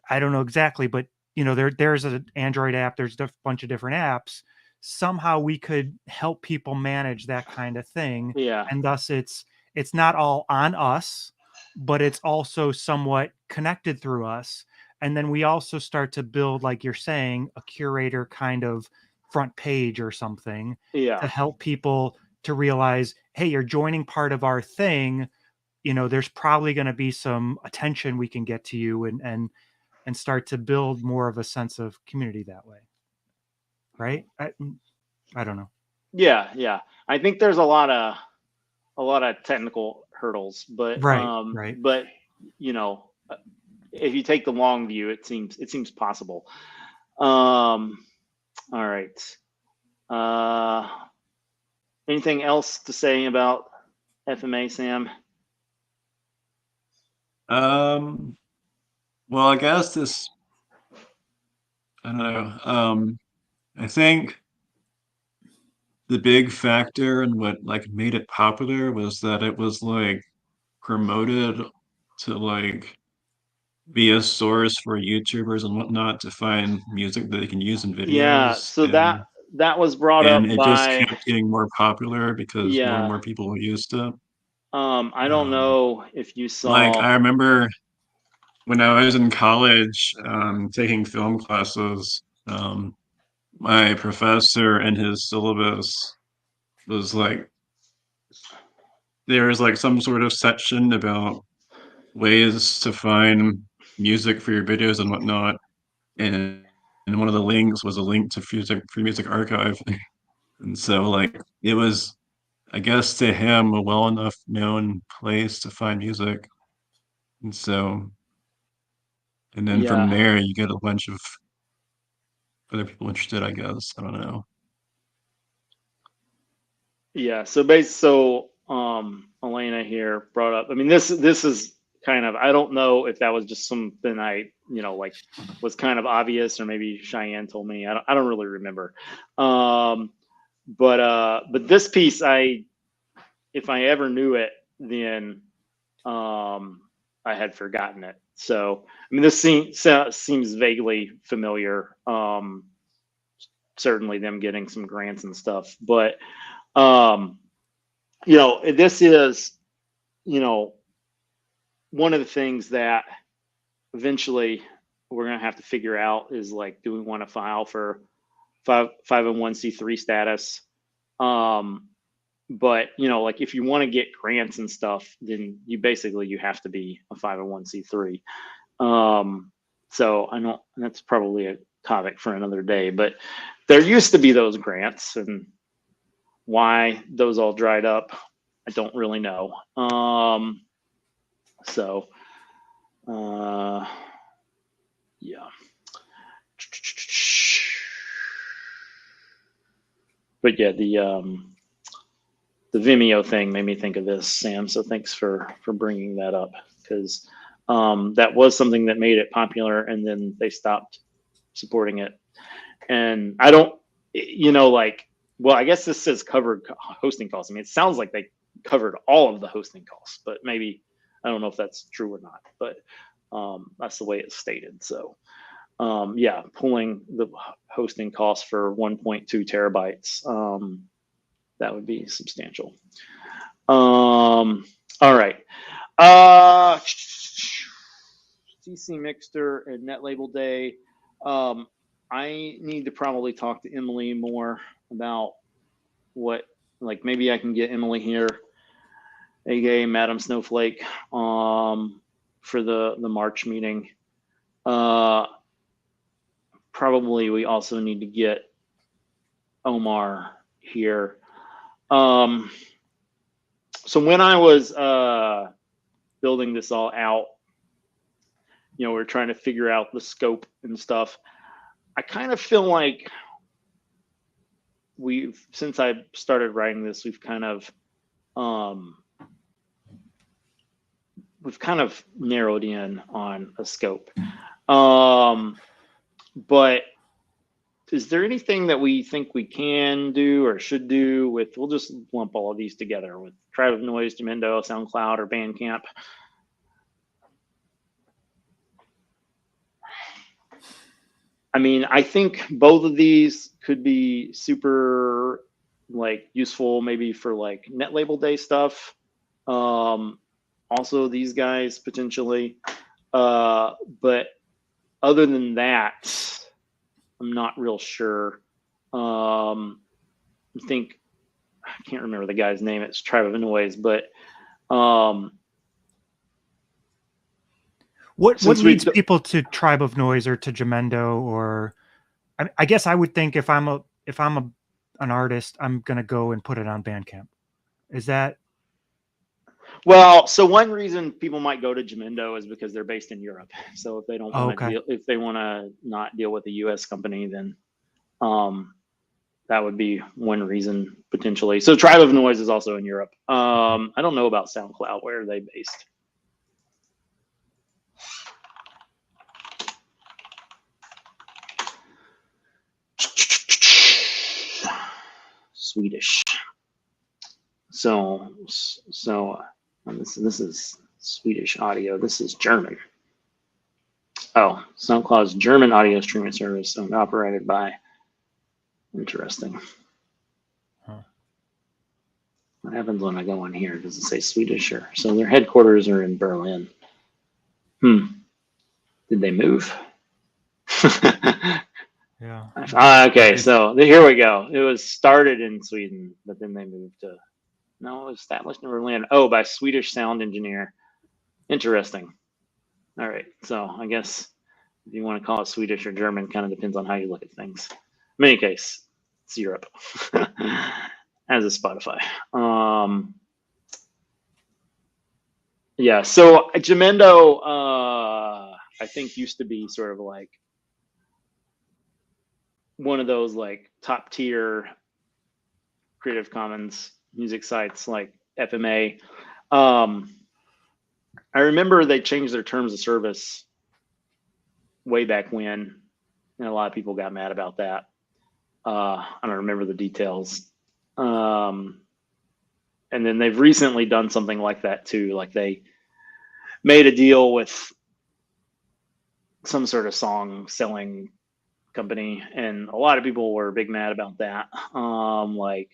I don't know exactly, but there's an Android app, there's a bunch of different apps. Somehow we could help people manage that kind of thing, yeah, and thus it's not all on us, but it's also somewhat connected through us. And then we also start to build, like you're saying, a curator kind of front page or something yeah, to help people to realize, hey, you're joining part of our thing. There's probably going to be some attention we can get to you, and start to build more of a sense of community that way, right? I don't know. yeah, yeah. I think there's a lot of technical hurdles, Right, right. but you know, if you take the long view, it seems possible. Um, all right. Uh, anything else to say about FMA, Sam? Um, well, I guess I don't know. I think the big factor and what like made it popular was that it was like promoted to like be a source for YouTubers and whatnot to find music that they can use in Yeah. videos, So that was brought up and it just by kept getting more popular because more and yeah. more people used it. I don't Um, know if you like saw. I remember when I was in college, taking film classes, my professor and his syllabus was like there was like some sort of section about ways to find music for your videos and whatnot, and one of the links was a link to Free Music Archive, and so like it was, I guess, to him a well enough known place to find music, and so and then from Yeah. there you get a bunch of other people interested. I guess I don't know. Yeah, Elena here brought up. I mean, this is kind of, I don't know if that was just something I, like was kind of obvious, or maybe Cheyenne told me. I don't really remember. Um, but this piece, if I ever knew it, then I had forgotten it. So I mean, this seems vaguely familiar. Certainly them getting some grants and stuff, but um this is, you know, one of the things that eventually we're gonna have to figure out is like, do we want to file for 501c3 status? But like if you want to get grants and stuff, then you have to be a 501c3. So I don't. That's probably a topic for another day. But there used to be those grants, and why those all dried up, I don't really know. So yeah. But yeah, the Vimeo thing made me think of this, Sam. So thanks for bringing that up, because that was something that made it popular, and then they stopped supporting it. And I don't, like, well, I guess this says covered hosting costs. I mean, it sounds like they covered all of the hosting costs, but maybe I don't know if that's true or not. But that's the way it's stated. So yeah, pulling the hosting costs for 1.2 terabytes. That would be substantial. All right. CC Mixter and Net Label Day. I need to probably talk to Emily more about what, like, maybe I can get Emily here, aka Madam Snowflake, for the March meeting. Probably we also need to get Omar here. So when I was building this all out, we're trying to figure out the scope and stuff. I kind of feel like since I started writing this, we've kind of narrowed in on a scope. But is there anything that we think we can do or should do with, we'll just lump all of these together with Tribe of Noise, Jamendo, SoundCloud, or Bandcamp? I mean, I think both of these could be super like useful, maybe for like Net Label Day stuff. Also these guys potentially. But other than that, I'm not real sure. I think, I can't remember the guy's name. It's Tribe of Noise, but what leads people to Tribe of Noise or to Jamendo? Or I guess I would think if I'm an artist, I'm gonna go and put it on Bandcamp. Is that? Well, so one reason people might go to Jamendo is because they're based in Europe. So if they don't want to if they want to not deal with a US company, then that would be one reason potentially. So Tribe of Noise is also in Europe. I don't know about SoundCloud. Where are they based? Swedish. So this is Swedish audio. This is German. Oh, SoundCloud's German audio streaming service owned operated by. Interesting. Huh. What happens when I go on here? Does it say Swedish? Or so their headquarters are in Berlin. Did they move? Yeah. Okay, so here we go. It was started in Sweden, but then they moved to. No, it was established in Berlin. Oh, by Swedish sound engineer. Interesting. All right, so I guess if you want to call it Swedish or German, kind of depends on how you look at things. In any case, it's Europe, as is Spotify. Yeah, so Jamendo, I think used to be sort of like one of those like top tier Creative Commons music sites like FMA. I remember they changed their terms of service way back when, and a lot of people got mad about that. I don't remember the details. And then they've recently done something like that too. Like they made a deal with some sort of song selling company, and a lot of people were big mad about that. Like,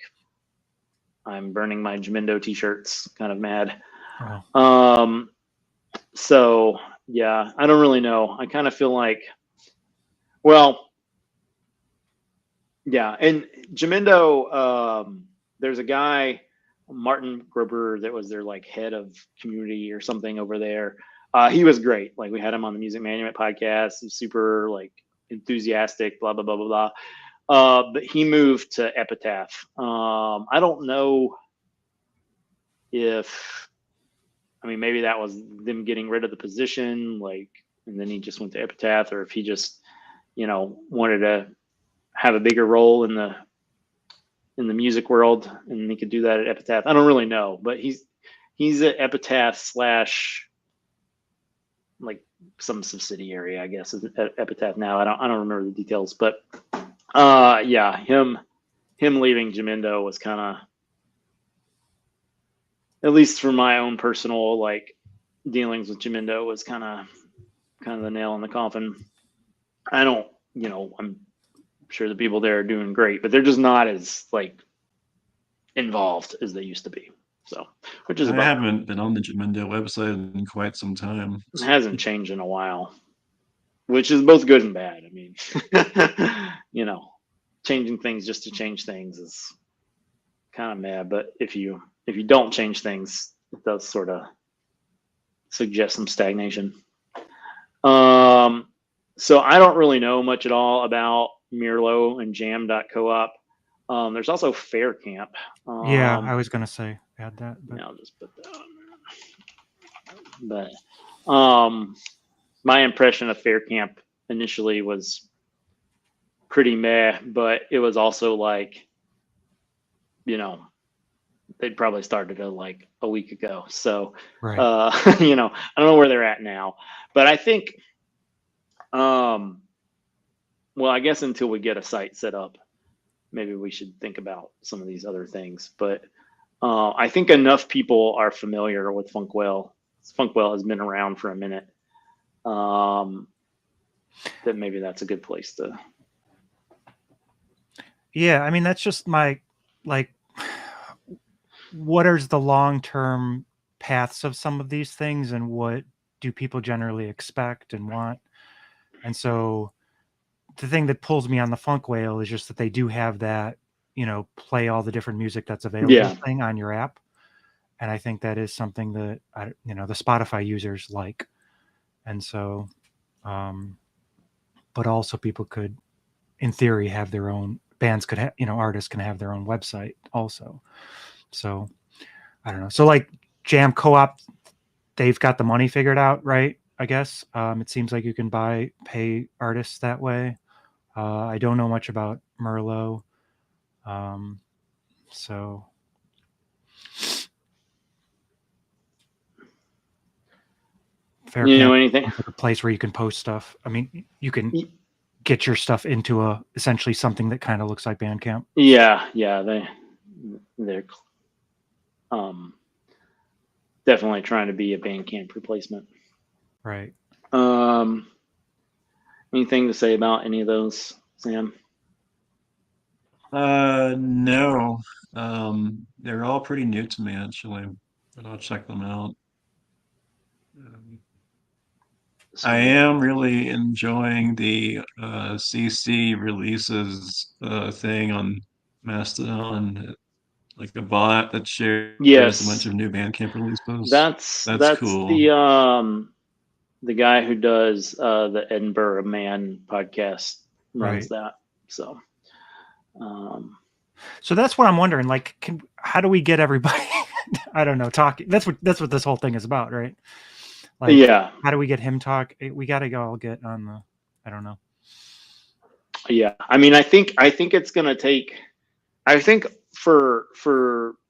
I'm burning my Jamendo t-shirts kind of mad. Oh. So Yeah, I don't really know. I kind of feel like, well, yeah, and Jamindo, there's a guy, Martin Gruber, that was their like head of community or something over there. He was great. Like we had him on the Music Management podcast. He's super like enthusiastic, blah blah blah blah blah. But he moved to Epitaph. I don't know if, I mean, maybe that was them getting rid of the position, like, and then he just went to Epitaph, or if he just, wanted to have a bigger role in the music world, and he could do that at Epitaph. I don't really know, but he's at Epitaph slash like some subsidiary, I guess, at Epitaph now. I don't remember the details, but yeah, him leaving Jamindo was kind of, at least for my own personal like dealings with Jamindo, was kind of the nail in the coffin. I don't, I'm sure the people there are doing great, but they're just not as like involved as they used to be. So, which is I about, haven't been on the Jamendo website in quite some time. it hasn't changed in a while, which is both good and bad. I mean, changing things just to change things is kind of mad, but if you don't change things, it does sort of suggest some stagnation. So I don't really know much at all about Mirlo and Jam.coop. There's also Fair Camp. Yeah, I was gonna say add that, but Yeah, I'll just put that on there. But my impression of Fair Camp initially was pretty meh, but it was also like, they'd probably started it like a week ago. So, right. I don't know where they're at now, but I think, well, I guess until we get a site set up, maybe we should think about some of these other things. But I think enough people are familiar with Funkwell. Funkwell has been around for a minute. That maybe that's a good place to. Yeah, I mean that's just my like what is the long-term paths of some of these things and what do people generally expect and want? And so the thing that pulls me on the Funk Whale is just that they do have that, play all the different music that's available Yeah. thing on your app. And I think that is something that the Spotify users like. And so but also people could in theory have their own bands could have, artists can have their own website also. So I don't know. So like Jam Co-op, they've got the money figured out, right? I guess it seems like you can pay artists that way. I don't know much about Merlot, so Fair You know Camp anything? is like a place where you can post stuff. I mean, you can get your stuff into essentially something that kind of looks like Bandcamp. Yeah, they're definitely trying to be a Bandcamp replacement. Right. Anything to say about any of those, Sam? No. They're all pretty new to me actually, but I'll check them out. Um, I Sweet. am really enjoying the CC releases thing on Mastodon, like a bot that shares a bunch Yes, of new Bandcamp releases. that's That's that's cool. the guy who does the Edinburgh Man podcast runs Right. that. So So that's what I'm wondering. Like, how do we get everybody? I don't know. Talking. That's what this whole thing is about, right? Like, yeah, how do we get him talk? We got to go all get on the. I don't know. yeah. I mean, I think it's gonna take. I think for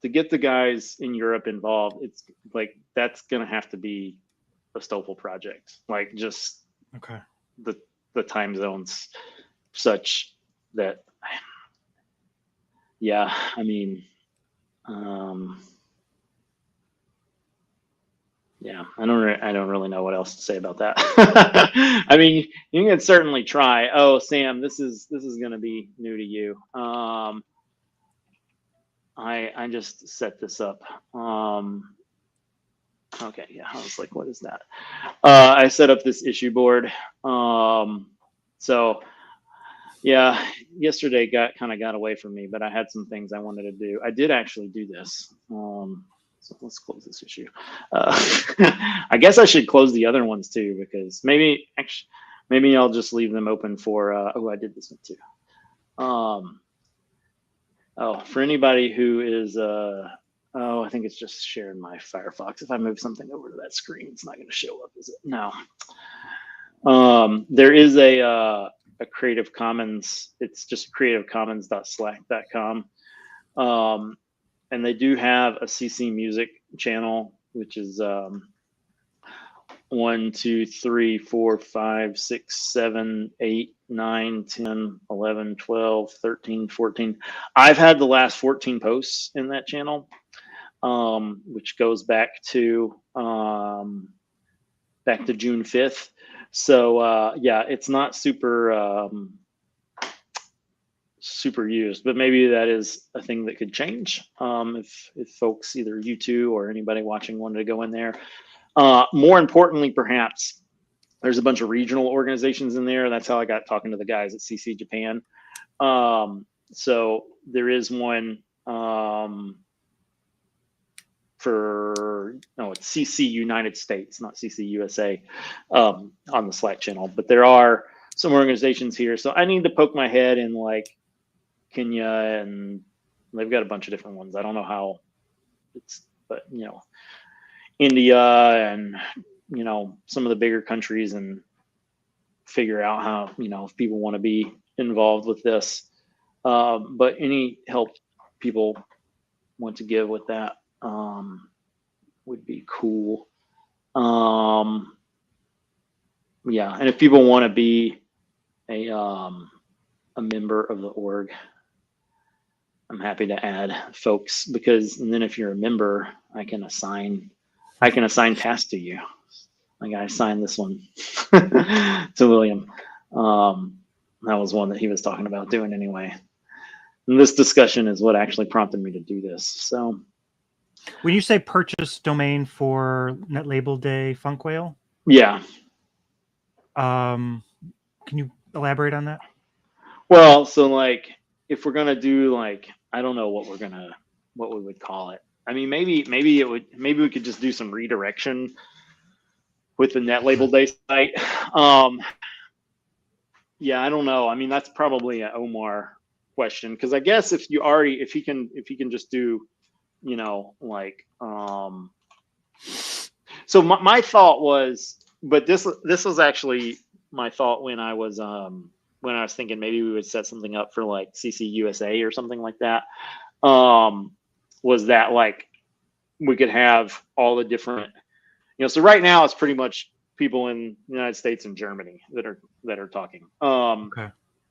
to get the guys in Europe involved, it's like that's gonna have to be a Stoffel project. Like just Okay. the time zones such that, yeah, I mean, yeah, I don't really know what else to say about that. I mean, you can certainly try. Oh, Sam, this is going to be new to you. I just set this up. Okay, yeah, I was like, what is that? I set up this issue board. So yeah, yesterday got away from me, but I had some things I wanted to do. I did actually do this. So let's close this issue. I guess I should close the other ones too, because maybe I'll just leave them open for. Oh, I did this one too. Oh, for anybody who is oh, I think it's just sharing my Firefox. If I move something over to that screen, it's not going to show up, is it? No. There is a Creative Commons. It's just creativecommons.slack.com. And they do have a CC Music channel, which is 1, 2, 3, 4, 5, 6, 7, 8, 9, 10, 11, 12, 13, 14. I've had the last 14 posts in that channel, which goes back to June 5th. So yeah, it's not super super used, but maybe that is a thing that could change if folks, either you two or anybody watching, wanted to go in there. More importantly, perhaps, there's a bunch of regional organizations in there. That's how I got talking to the guys at CC Japan. So there is one it's CC United States, not CC USA, on the Slack channel. But there are some organizations here, so I need to poke my head in like Kenya, and they've got a bunch of different ones. I don't know how but India and some of the bigger countries, and figure out how if people want to be involved with this. But any help people want to give with that would be cool. Yeah, and if people want to be a member of the org, I'm happy to add folks, because and then if you're a member, I can assign tasks to you. Like I assigned this one to William. That was one that he was talking about doing anyway. And this discussion is what actually prompted me to do this. So when you say purchase domain for Netlabel Day Funk Whale, yeah. Can you elaborate on that? Well, so like if we're gonna do like, I don't know what we would call it. I mean, maybe we could just do some redirection with the Netlabel Day site. Yeah, I don't know. I mean, that's probably an Omar question, because I guess if he can just do, like, so my thought was, but this was actually my thought when I was thinking maybe we would set something up for like CC USA or something like that. Was that like we could have all the different, so right now it's pretty much people in the United States and Germany that are talking. Okay.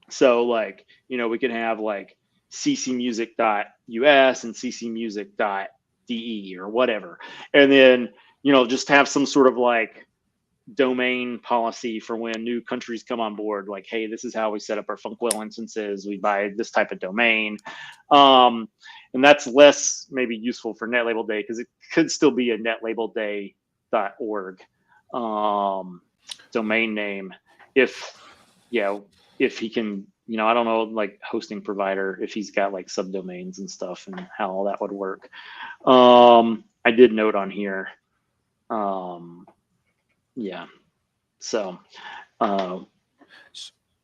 So like, we could have like ccmusic.us and ccmusic.de or whatever. And then, just have some sort of like domain policy for when new countries come on board. Like, hey, this is how we set up our Funkwell instances. We buy this type of domain. And that's less maybe useful for Netlabel Day, because it could still be a netlabelday.org domain name if he can, I don't know, like hosting provider, if he's got like subdomains and stuff and how all that would work. I did note on here. Yeah. So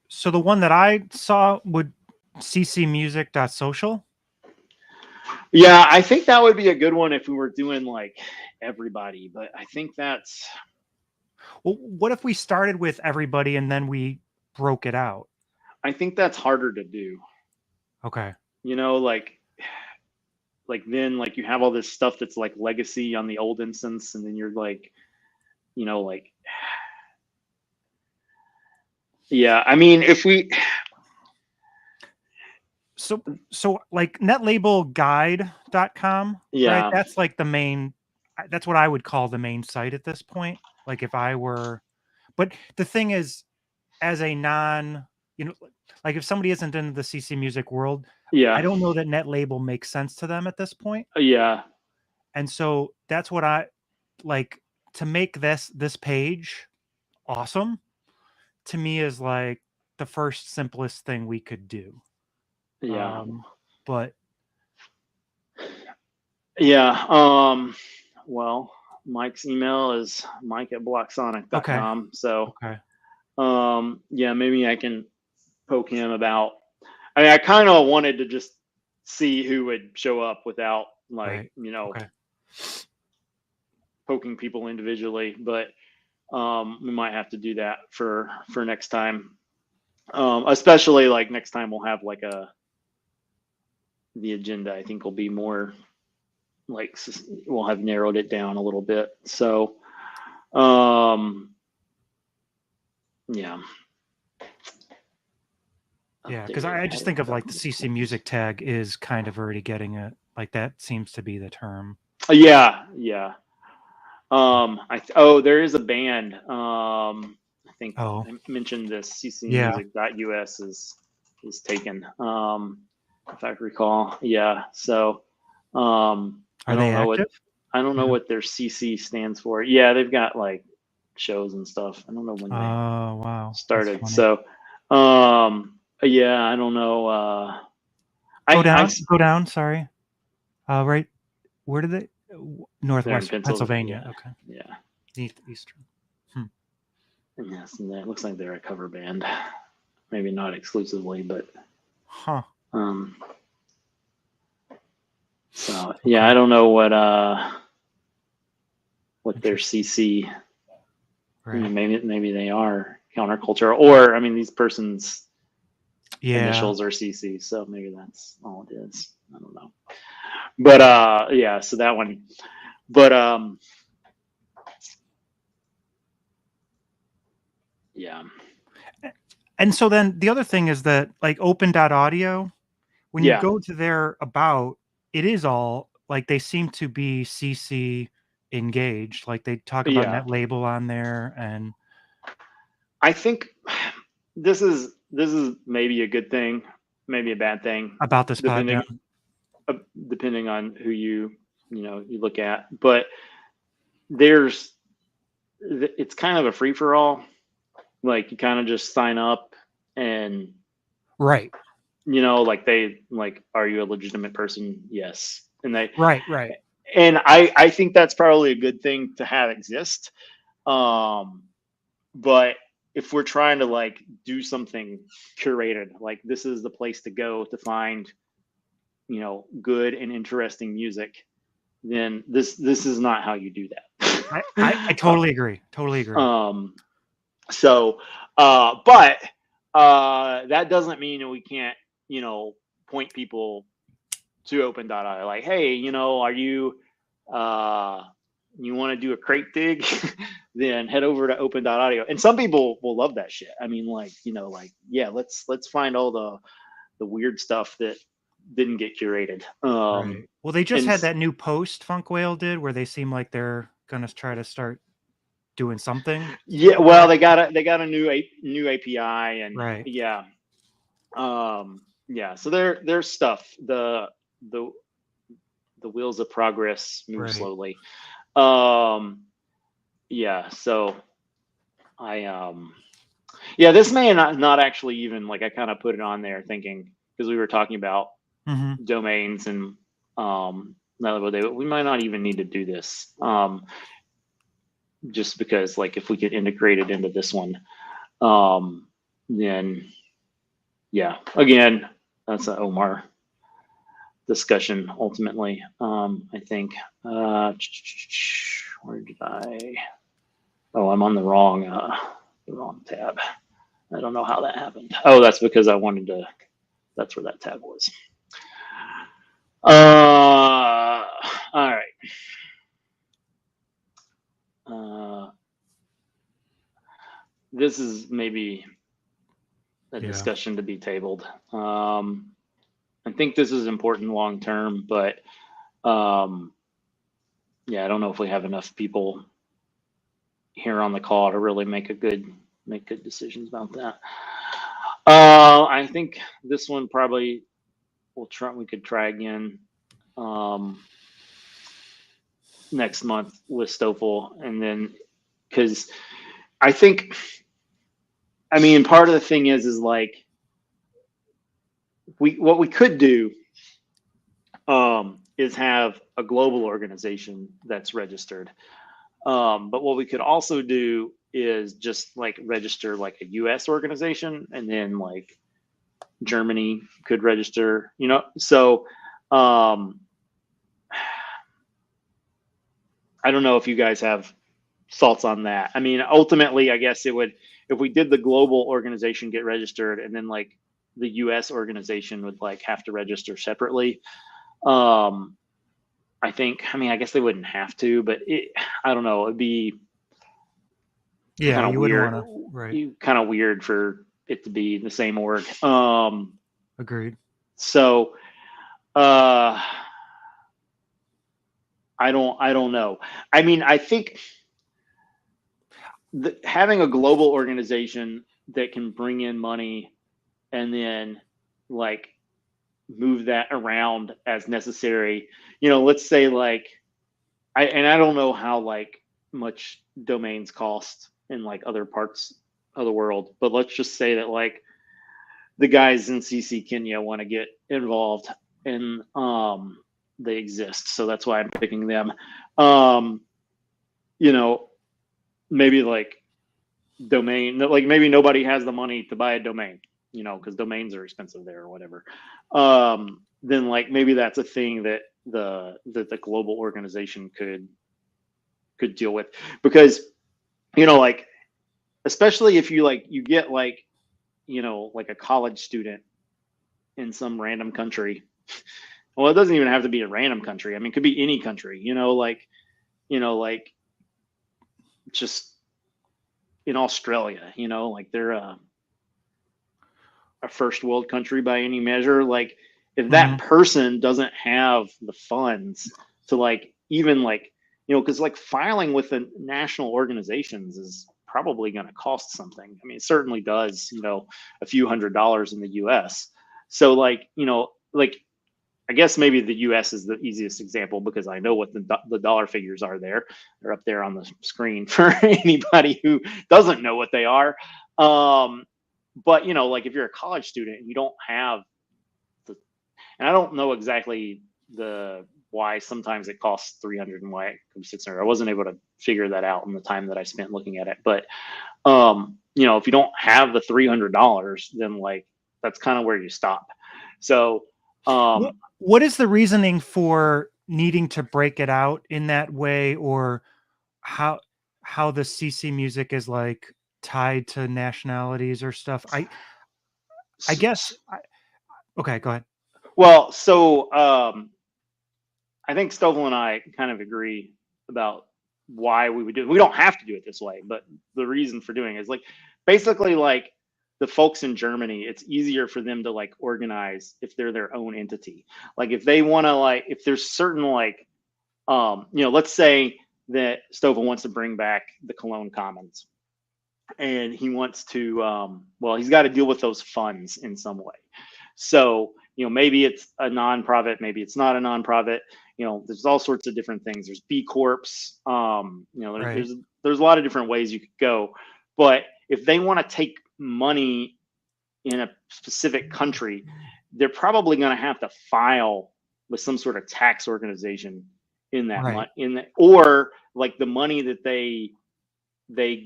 so the one that I saw would ccmusic.social. Yeah, I think that would be a good one if we were doing like everybody, but I think that's, well, what if we started with everybody and then we broke it out? I think that's harder to do. Okay. Like then like you have all this stuff that's like legacy on the old instance, and then you're like, like, yeah, I mean, if we, so like netlabelguide.com, yeah, right? That's like the main, that's what I would call the main site at this point. Like if I were, but the thing is, as a non, like if somebody isn't in the CC music world, yeah, I don't know that Netlabel makes sense to them at this point. yeah, And so that's what I like to make this page awesome to me is like the first simplest thing we could do. Yeah. But Yeah. Well, Mike's email is mike@blocksonic.com. So, okay. yeah, maybe I can poke him about. I mean, I kind of wanted to just see who would show up without, like, Right. you know, Okay. poking people individually, but we might have to do that for next time. Especially like next time we'll have like the agenda. I think will be more like we'll have narrowed it down a little bit. So, yeah. Yeah, because I just think of like the CC music tag is kind of already getting it. Like that seems to be the term. Yeah, yeah. There is a band. I think Oh, I mentioned this. yeah. ccmusic.us is taken. If I recall. Yeah. So, I Are don't they know active? I don't know Yeah. what their CC stands for. Yeah, they've got like shows and stuff. I don't know when they Oh, wow. That's started. funny. So, yeah, I don't know. Go down. Sorry. Right. Where did they? They're in Northwest Pennsylvania. Pennsylvania. Okay. Yeah. Eastern. And yes, and it looks like they're a cover band. Maybe not exclusively, but Huh. So yeah, I don't know what their CC. Right. I mean, maybe they are counterculture, or I mean, these persons' initials are CC, so maybe that's all it is. I don't know. But yeah, so that one. But yeah. And so then the other thing is that like open.audio, when you go to their about, it is all like they seem to be CC engaged. Like they talk about net label on there, and I think this is maybe a good thing, maybe a bad thing, about this depending on who you look at. But it's kind of a free for all. Like you kind of just sign up and right. Like are you a legitimate person? Yes. And right. And I think that's probably a good thing to have exist. But if we're trying to like do something curated, like this is the place to go to find, good and interesting music, then this is not how you do that. I totally agree. So, but that doesn't mean that we can't, point people to open.io. Like, hey, are you, you want to do a crate dig? Then head over to open.audio. And some people will love that shit. I mean, like, yeah, let's find all the weird stuff that didn't get curated. Right. Well, they just had that new post Funk Whale did where they seem like they're gonna try to start doing something. Yeah, well, they got a new API, and right. Yeah. Yeah, so there's stuff. The wheels of progress move slowly. Yeah, so yeah, this may not actually even like I kind of put it on there thinking because we were talking about domains and we might not even need to do this. Just because like if we could integrate it into this one, then yeah, again, that's an Omar discussion ultimately. I think where did I'm on the wrong tab. I don't know how that happened. Oh, that's because I wanted to, that's where that tab was. All right. This is maybe a discussion to be tabled. I think this is important long term, but yeah, I don't know if we have enough people here on the call to really make good decisions about that. I think this one probably we could try again. next month with Stoffel, and then because I think, I mean, part of the thing is like what we could do is have a global organization that's registered. But what we could also do is just like register like a U.S. organization, and then like Germany could register. You know, so um, I don't know if you guys have thoughts on that. I mean, ultimately, I guess it would, if we did the global organization get registered, and then like the U.S. organization would like have to register separately. Um, I think, I mean, I guess they wouldn't have to, but I don't know. It'd be Yeah, kind of you wouldn't weird, want to. Right. kind of weird for it to be the same org. Agreed. So, I don't know. I mean, I think having a global organization that can bring in money and then like move that around as necessary. You know, let's say like I don't know how like much domains cost in like other parts of the world, but let's just say that like the guys in CC Kenya want to get involved, and they exist, so that's why I'm picking them. Um, you know, maybe like domain, like maybe nobody has the money to buy a domain, you know, because domains are expensive there or whatever. Then like maybe that's a thing that the global organization could deal with, because you know, like especially if you like you get like, you know, like a college student in some random country. Well, it doesn't even have to be a random country. I mean, it could be any country, you know, like just in Australia, you know, like they're a first world country by any measure. Like if that person doesn't have the funds to like even like, you know, because like filing with the national organizations is probably going to cost something. I mean, it certainly does, you know, a few $100s in the US. So like, you know, like I guess maybe the US is the easiest example because I know what the dollar figures are there. They're up there on the screen for anybody who doesn't know what they are. But you know, like if you're a college student and you don't have the, and I don't know exactly the why sometimes it costs 300 and why it comes 600. I wasn't able to figure that out in the time that I spent looking at it. But you know, if you don't have the $300, then like that's kind of where you stop. So what is the reasoning for needing to break it out in that way, or how the CC music is like tied to nationalities or stuff? I guess okay, go ahead. well, so I think Stovall and I kind of agree about why we would do it. We don't have to do it this way, but the reason for doing it is like basically like the folks in Germany, it's easier for them to like organize if they're their own entity. Like if they want to like if there's certain like you know, let's say that Stovall wants to bring back the Cologne Commons, and he wants to well, he's got to deal with those funds in some way. So you know, maybe it's a nonprofit, maybe it's not a nonprofit. You know, there's all sorts of different things. There's B Corps. You know, Right. there's a lot of different ways you could go. But if they want to take money in a specific country, they're probably going to have to file with some sort of tax organization in that Right. or like the money that they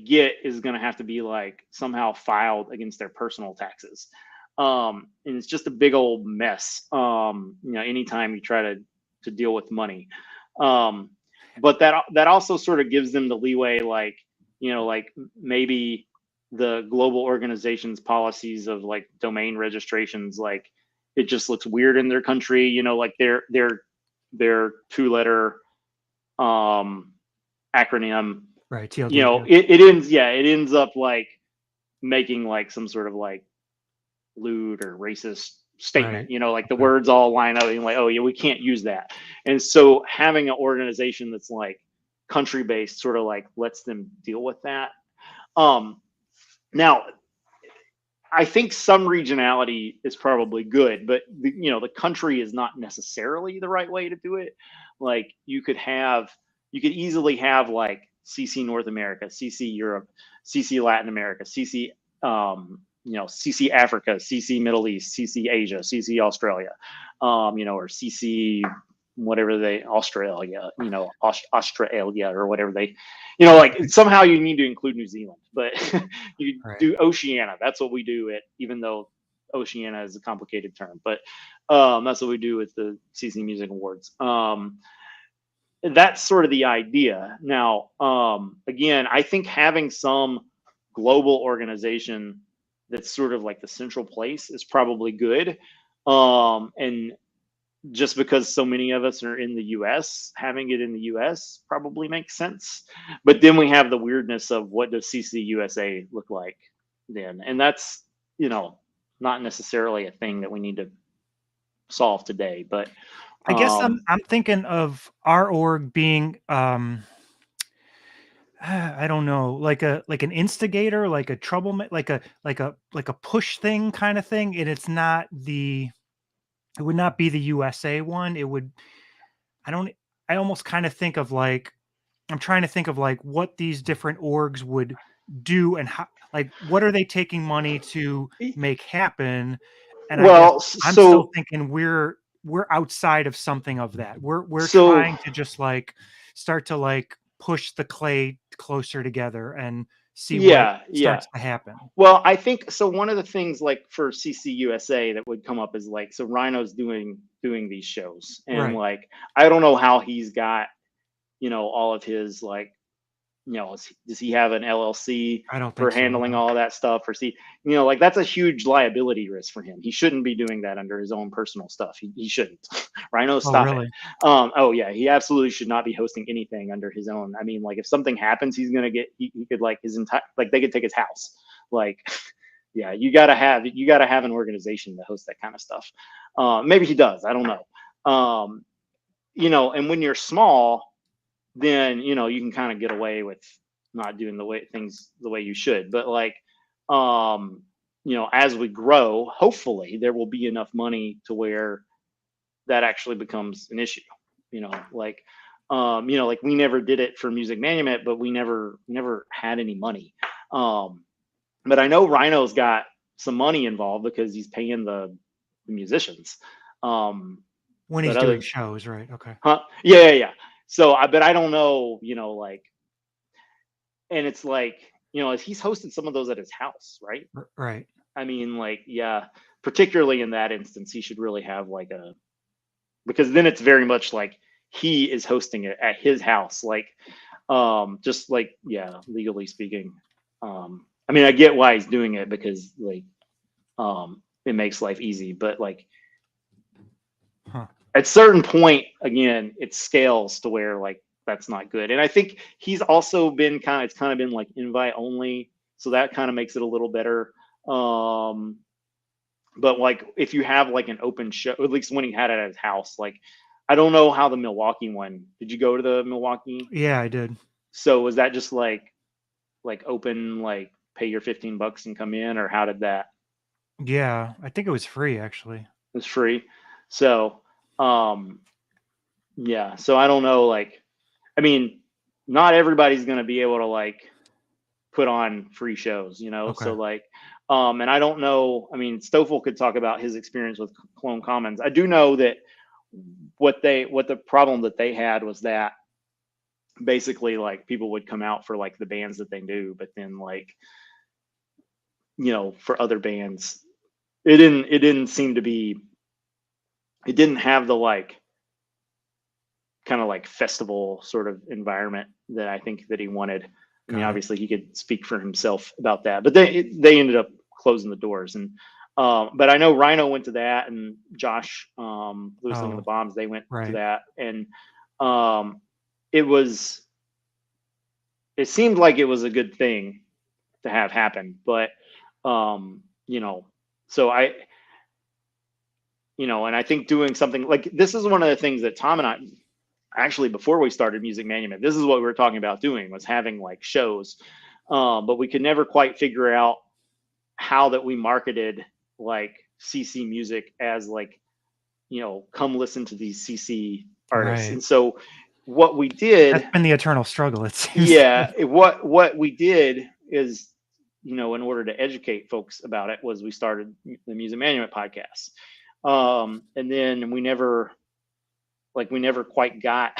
get is going to have to be like somehow filed against their personal taxes. And it's just a big old mess. You know, anytime you try to deal with money. But that also sort of gives them the leeway, like, you know, like maybe the global organization's policies of like domain registrations, like it just looks weird in their country, you know, like their 2-letter acronym, Right. TLD. you know, it ends up like making like some sort of like lewd or racist statement, Right. you know, like the words all line up and like, oh yeah, we can't use that. And so having an organization that's like country based sort of like lets them deal with that. Now I think some regionality is probably good, but you know, the country is not necessarily the right way to do it. Like you could have you could easily have like CC North America, CC Europe, CC Latin America, CC CC Africa, CC Middle East, CC Asia, CC Australia, or CC whatever they Australia, Australia or whatever they, like somehow you need to include New Zealand, but you Right. do Oceania. That's what we do it, even though Oceania is a complicated term, but that's what we do with the CC Music Awards. That's sort of the idea. Now, again, I think having some global organization that's sort of like the central place is probably good. And just because so many of us are in the US, having it in the US probably makes sense. But then we have the weirdness of what does CC USA look like then? And that's, not necessarily a thing that we need to solve today, but I guess I'm thinking of our org being I don't know, like an instigator, like a troublemaker, like a push thing kind of thing. And it would not be the USA one. It would I don't I almost kind of think of like I'm trying to think of like what these different orgs would do and how, like what are they taking money to make happen? And I guess well, I'm still so thinking we're outside of something of that. We're so trying to just like start to like push the clay closer together and see what yeah. starts to happen. Well, I think so. One of the things like for CCUSA that would come up is like, so Rhino's doing these shows, and Right. like I don't know how he's got all of his like does he have an LLC I don't for think so. handling No. all of that stuff? Or see, like that's a huge liability risk for him. He shouldn't be doing that under his own personal stuff. He shouldn't. Rhino, Oh, stop it. really? Oh yeah, he absolutely should not be hosting anything under his own. I mean, like if something happens, he's gonna get he could like his entire like they could take his house. Like, yeah, you gotta have an organization to host that kind of stuff. Maybe he does. I don't know. And when you're small, then you can kind of get away with not doing the way you should. But like, as we grow, hopefully there will be enough money to where that actually becomes an issue. Like, like we never did it for Music Monument, but we never had any money. But I know Rhino's got some money involved because he's paying the musicians. When But he's doing other, shows, right? Okay. huh? Yeah. So but I don't know, like, and it's like, he's hosted some of those at his house, right? Right. I mean, like, yeah, particularly in that instance, he should really have like because then it's very much like he is hosting it at his house, like, just like, yeah, legally speaking. I mean, I get why he's doing it because like, it makes life easy, but like, Huh. at certain point, again, it scales to where like that's not good. And I think he's also been it's kind of been like invite only, so that kind of makes it a little better. But like if you have like an open show, at least when he had it at his house, like I don't know how the Milwaukee one. Did you go to the Milwaukee? Yeah, I did. So was that just like open, like pay your $15 and come in, or how did that? Yeah, I think it was free actually. It was free. So yeah. So I don't know, like, I mean, not everybody's gonna be able to like put on free shows, Okay. So like, and I don't know. I mean, Stoffel could talk about his experience with Clone Commons. I do know that what the problem that they had was that basically like people would come out for like the bands that they knew, but then like, for other bands, it didn't seem to be, it didn't have the like kind of like festival sort of environment that I think that he wanted. I mean, Got it. obviously he could speak for himself about that, but they ended up closing the doors. And but I know Rhino went to that, and Josh, Losing the Oh, Bombs, they went to right. that, and it was, it seemed like it was a good thing to have happen, but so and I think doing something like this is one of the things that Tom and I actually, before we started Music Monument, this is what we were talking about doing, was having like shows, but we could never quite figure out how that we marketed like CC music as like, come listen to these CC artists. Right. And so what we did, That's been the eternal struggle, it seems. yeah, what we did is, you know, in order to educate folks about it, was we started the Music Management Podcast, and then we never quite got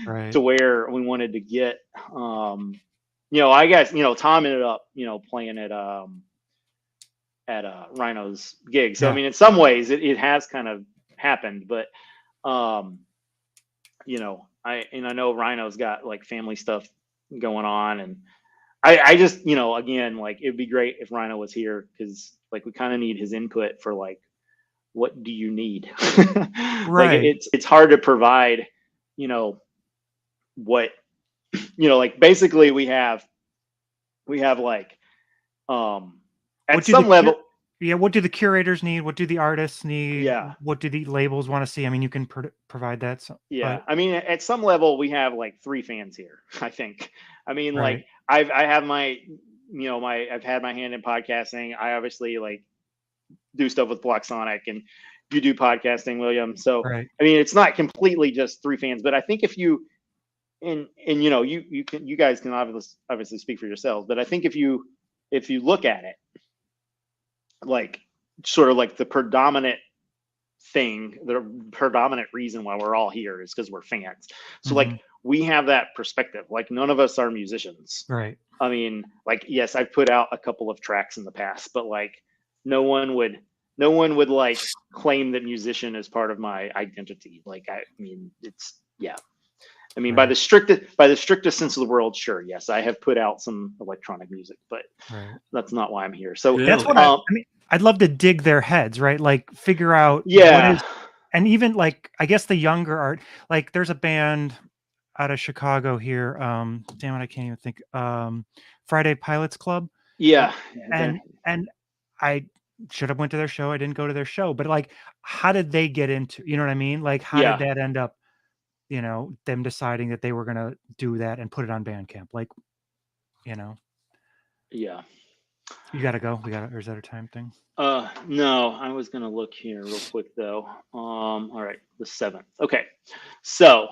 Right. to where we wanted to get. You know, I guess, you know, Tom ended up, you know, playing at Rhino's gig. So I Yeah. mean, in some ways, it has kind of happened, but you know, I know Rhino's got like family stuff going on, and I just, you know, again, like it'd be great if Rhino was here, because like we kind of need his input for like, what do you need? Like Right. it's hard to provide, you know, what, you know, like basically we have like at What do the some level, yeah, what do the curators need? What do the artists need? yeah. What do the labels want to see? I mean, you can provide that, Yeah, but I mean, at some level, we have like 3 fans here. I think. I mean, right, like I have my, you know, I've had my hand in podcasting. I obviously like do stuff with Block Sonic, and you do podcasting, William. So right, I mean, it's not completely just 3 fans, but I think if you and you know, you guys can obviously speak for yourselves, but I think if you look at it, like sort of like the predominant thing, the predominant reason why we're all here is because we're fans. So like mhm, we have that perspective. Like none of us are musicians. right, I mean, like yes, I've put out a couple of tracks in the past, but like no one would like claim that musician is part of my identity. Like I mean, it's yeah. I mean, right, by the strictest sense of the word, sure, yes, I have put out some electronic music, but right. that's not why I'm here. So That's what Really? I mean, I'd love to dig their heads, right? Like figure out what yeah, is, and even like I guess the younger art, like there's a band out of Chicago here. Damn it, I can't even think. Friday Pilots Club, yeah, and and I should have went to their show. I didn't go to their show, but like, how did they get into? You know what I mean? Like, how did yeah, that end up? You know, them deciding that they were gonna do that and put it on Bandcamp. Like, you know, yeah. you gotta go. We gotta. Or is that a time thing? No, I was gonna look here real quick though. All right, the 7th. Okay, so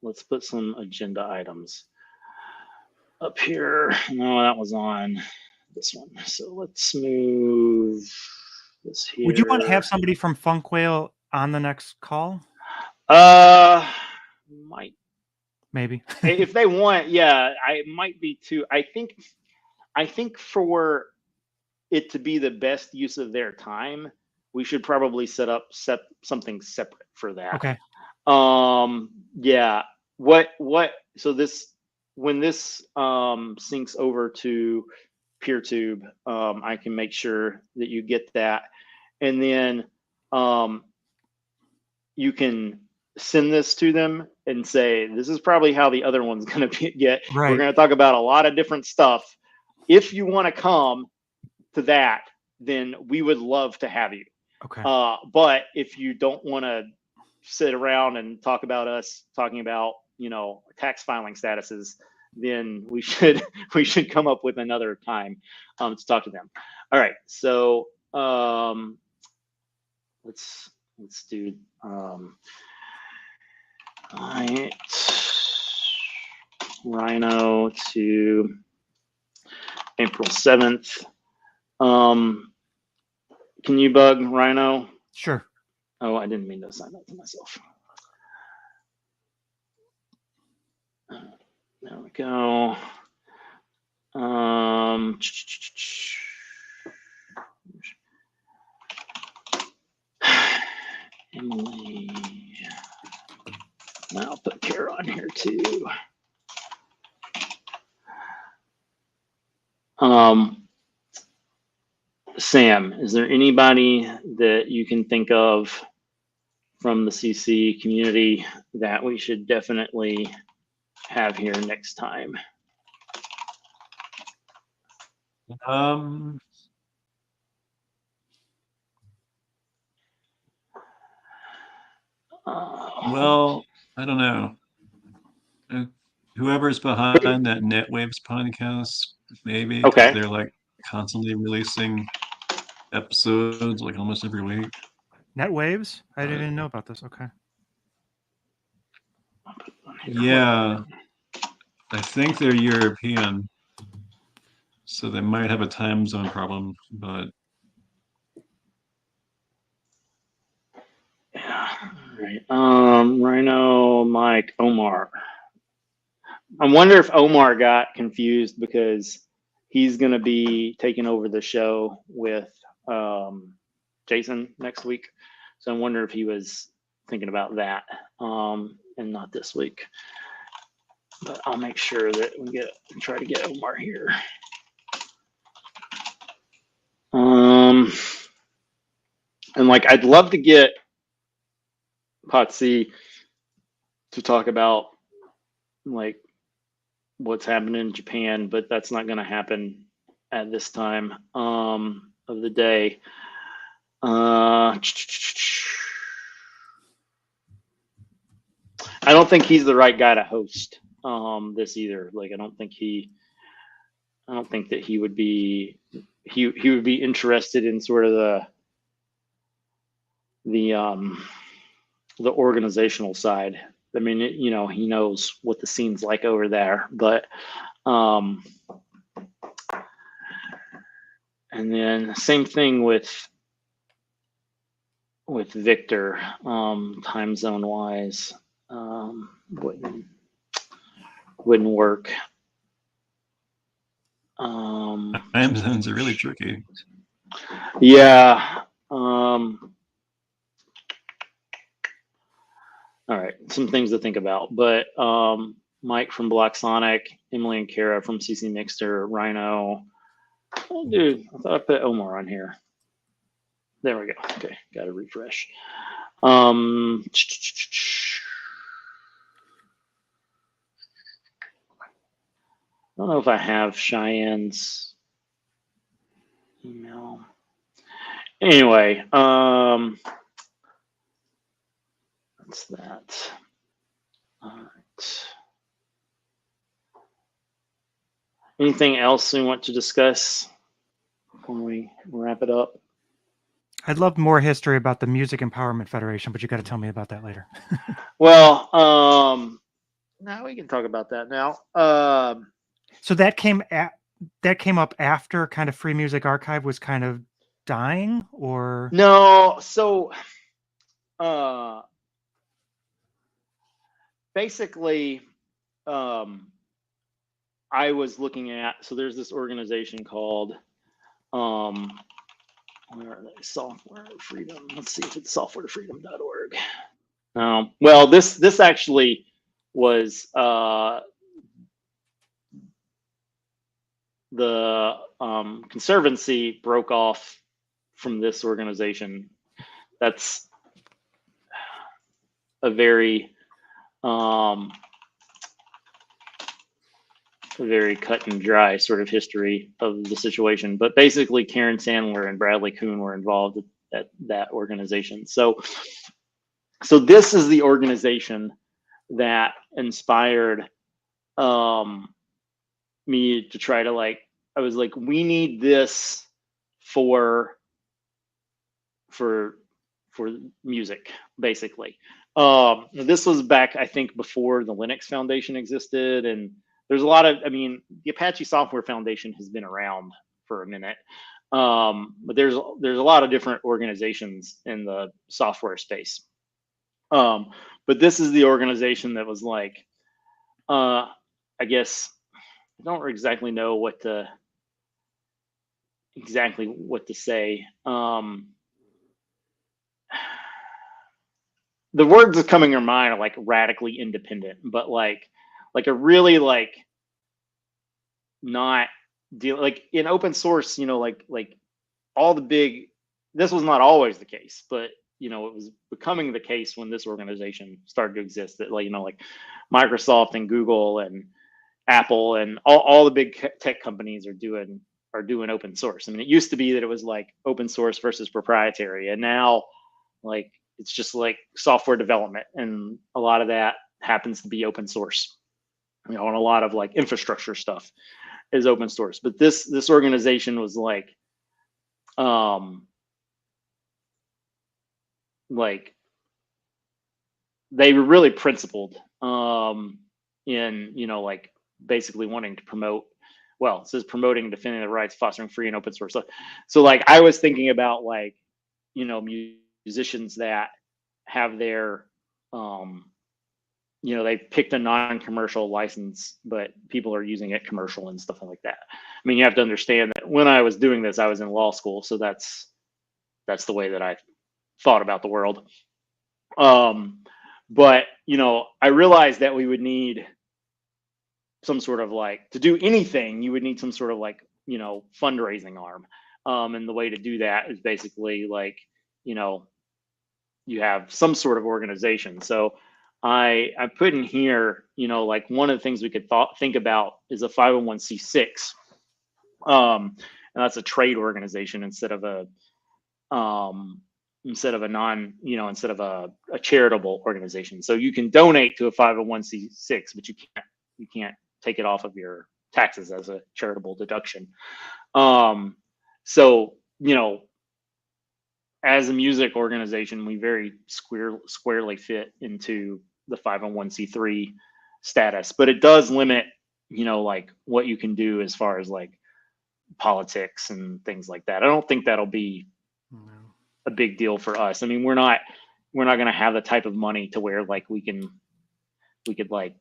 let's put some agenda items up here. No, that was on this one. So let's move this Would you want to here. have somebody from Funk Whale on the next call? Uh, might Maybe. if they want, yeah, I might be too. I think for it to be the best use of their time, we should probably set something separate for that. Okay. Yeah. What so this when this syncs over to PeerTube, I can make sure that you get that. And then you can send this to them and say, this is probably how the other one's going to get. We're Right. going to talk about a lot of different stuff. If you want to come to that, then we would love to have you. Okay. But if you don't want to sit around and talk about us talking about, you know, tax filing statuses, then we should come up with another time to talk to them. All right, so let's do all right, Rhino to April 7th. Can you bug Rhino? Sure. Oh, I didn't mean to assign that to myself. There we go. Emily. I'll put Kara on here too. Sam, is there anybody that you can think of from the CC community that we should definitely have here next time? Um, well, I don't know. Uh, Whoever's behind that NetWaves podcast, maybe, because Okay. they're like constantly releasing episodes like almost every week. Net waves? I didn't But even know about this. Okay. Yeah, I think they're European, so they might have a time zone problem, but Yeah. All right. Rhino, Mike, Omar. I wonder if Omar got confused because he's going to be taking over the show with Jason next week. So I wonder if he was thinking about that and not this week. But I'll make sure that we try to get Omar here. And like, I'd love to get Patsy to talk about like what's happening in Japan, but that's not going to happen at this time of the day. I don't think he's the right guy to host this either. Like, I don't think that he would be interested in sort of the organizational side. I mean, he knows what the scene's like over there, but and then same thing with Victor, time zone wise, wouldn't work. time zones are really tricky. Yeah. All right, some things to think about, but Mike from Black Sonic, Emily and Kara from CC Mixter, Rhino. Oh, dude, I thought I put Omar on here. There we go. Okay, got to refresh. I don't know if I have Cheyenne's email. Anyway, that's that. All right. Anything else we want to discuss before we wrap it up? I'd love more history about the Music Empowerment Federation, but you got to tell me about that later. Well, now we can talk about that now. So that came up after kind of Free Music Archive was kind of dying, or no, so basically, I was looking at, so there's this organization called where are they? Software Freedom. Let's see if it's softwarefreedom.org. Well, this actually was the Conservancy broke off from this organization. That's a very cut and dry sort of history of the situation. But basically, Karen Sandler and Bradley Kuhn were involved at that organization. So this is the organization that inspired me to try to I was like, we need this for music, basically. This was back, I think, before the Linux Foundation existed, and there's a lot of, I mean, the Apache Software Foundation has been around for a minute, but there's a lot of different organizations in the software space. But this is the organization that was like, I guess, I don't exactly know what to say. The words that coming to mind are like radically independent, but like a really not deal like in open source, like all the big, this was not always the case, but it was becoming the case when this organization started to exist, that like Microsoft and Google and Apple and all the big tech companies are doing open source. I mean, it used to be that it was like open source versus proprietary, and now like it's just like software development, and a lot of that happens to be open source. And a lot of like infrastructure stuff is open source. But this organization was like they were really principled in, like basically wanting to promote, well, it says promoting and defending the rights, fostering free and open source. So like I was thinking about like, musicians that have their, they picked a non-commercial license, but people are using it commercial and stuff like that. I mean, you have to understand that when I was doing this, I was in law school, so that's the way that I thought about the world. But I realized that we would need some sort of like, to do anything, you would need some sort of like, fundraising arm. And the way to do that is basically like, you have some sort of organization. So I put in here, like one of the things we could think about is a 501c6. And that's a trade organization instead of a instead of a charitable organization. So you can donate to a 501c6, but you can't take it off of your taxes as a charitable deduction. So as a music organization, we very squarely fit into the 501c3 status, but it does limit, like what you can do as far as like politics and things like that. I don't think that'll be a big deal for us. I mean, we're not going to have the type of money to where like we could like,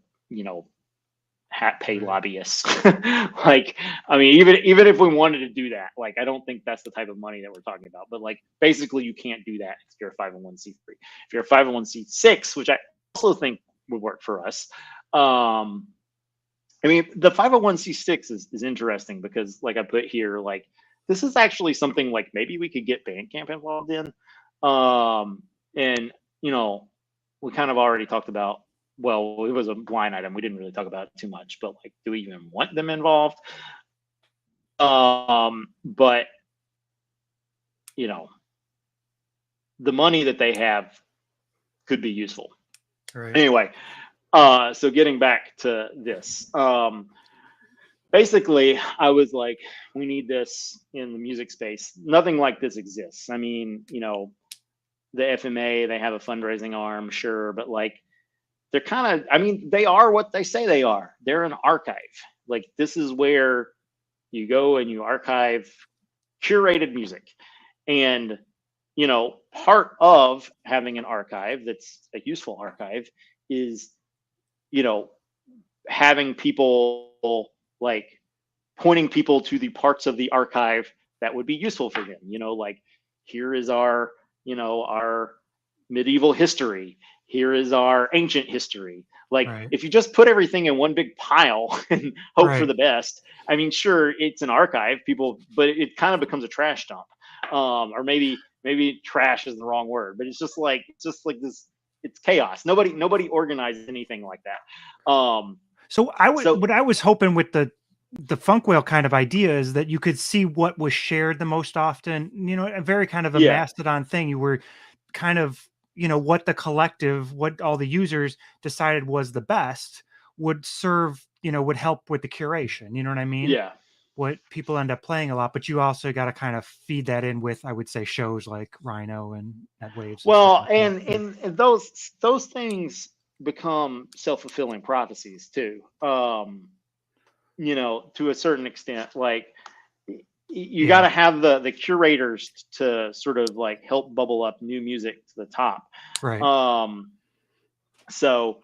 pay lobbyists. Like, I mean, even if we wanted to do that, like, I don't think that's the type of money that we're talking about. But like, basically, you can't do that if you're a 501c3. If you're a 501c6, which I also think would work for us. I mean, the 501c6 is interesting because, like I put here, like this is actually something like maybe we could get Bandcamp involved in. And we kind of already talked about. Well, it was a blind item. We didn't really talk about it too much, but like, do we even want them involved? But the money that they have could be useful. Right. Anyway, so getting back to this, basically, I was like, we need this in the music space. Nothing like this exists. I mean, the FMA, they have a fundraising arm, sure, but like, they're kind of, I mean, they are what they say they are. They're an archive. Like, this is where you go and you archive curated music. And, part of having an archive that's a useful archive is, having people like pointing people to the parts of the archive that would be useful for them. Like, here is our, our medieval history. Here is our ancient history. Like, Right. if you just put everything in one big pile and hope for Right. the best, I mean, sure, it's an archive, but it kind of becomes a trash dump. Or maybe trash is the wrong word, but it's just like this. It's chaos. Nobody organizes anything like that. So what I was hoping with the funk whale kind of idea is that you could see what was shared the most often, a very kind of a Yeah. mastodon thing. You were kind of, what the collective, what all the users decided was the best would serve, would help with the curation. You know what I mean? Yeah. What people end up playing a lot, but you also got to kind of feed that in with, I would say, shows like Rhino and Net Waves. And Well, stuff like that. and those things become self-fulfilling prophecies too. To a certain extent, like you got to have the curators to sort of like help bubble up new music to the top. Right. So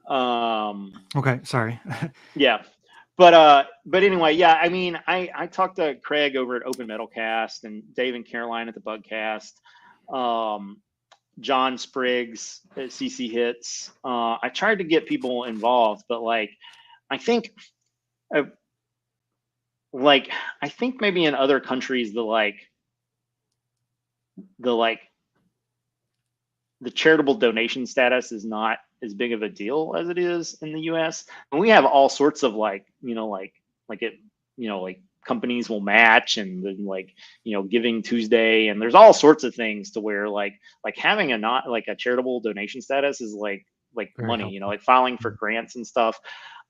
Okay, sorry. yeah. But anyway, yeah, I mean, I talked to Craig over at Open Metal Cast and Dave and Caroline at the Bugcast, John Spriggs at CC Hits. I tried to get people involved, but like, I think maybe in other countries the charitable donation status is not as big of a deal as it is in the US. And we have all sorts of like companies will match, and then Giving Tuesday, and there's all sorts of things to where like having a charitable donation status is like Very money, helpful. like filing for grants and stuff.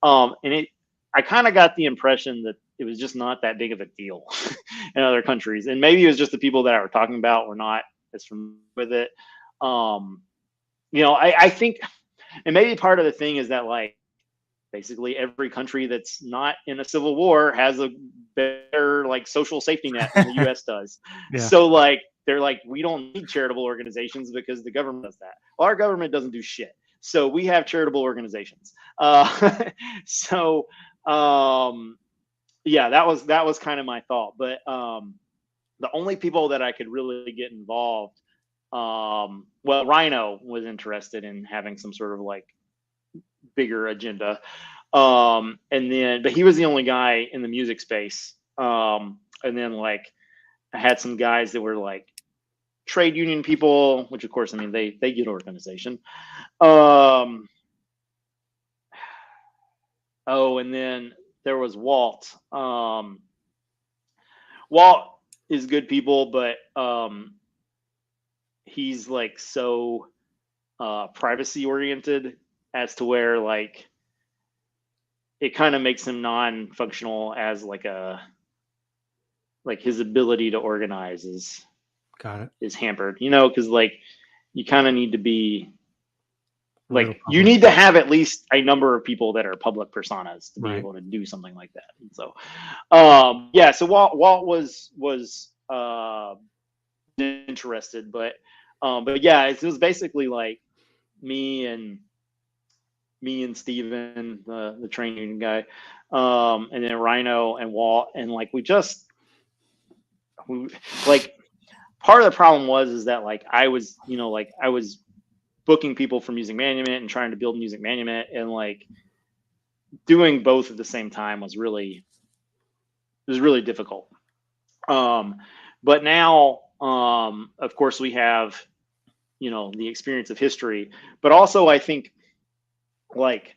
And I kind of got the impression that it was just not that big of a deal in other countries. And maybe it was just the people that I were talking about were not as familiar with it. I think and maybe part of the thing is that like basically every country that's not in a civil war has a better like social safety net than the US does. Yeah. So like they're like, we don't need charitable organizations because the government does that. Well, our government doesn't do shit. So we have charitable organizations. So yeah, that was kind of my thought. But the only people that I could really get involved, well, Rhino was interested in having some sort of like bigger agenda. And then, but he was the only guy in the music space. And then like I had some guys that were like trade union people, which of course, I mean, they get organization. Um, oh, and then there was Walt. Walt is good people, but he's like so privacy oriented as to where like it kind of makes him non-functional as like his ability to organize Got it. is hampered, you know, because like you kind of need to be Real like you public. need to have at least a number of people that are public personas to be Right. able to do something like that. And so yeah, so Walt was interested, but yeah, it was basically like me and Steven, the train union guy, and then Rhino and Walt, and like we like part of the problem is that like I was, you know, like I was booking people for music management and trying to build music management, and like doing both at the same time was really difficult. But now, of course, we have, you know, the experience of history, but also I think like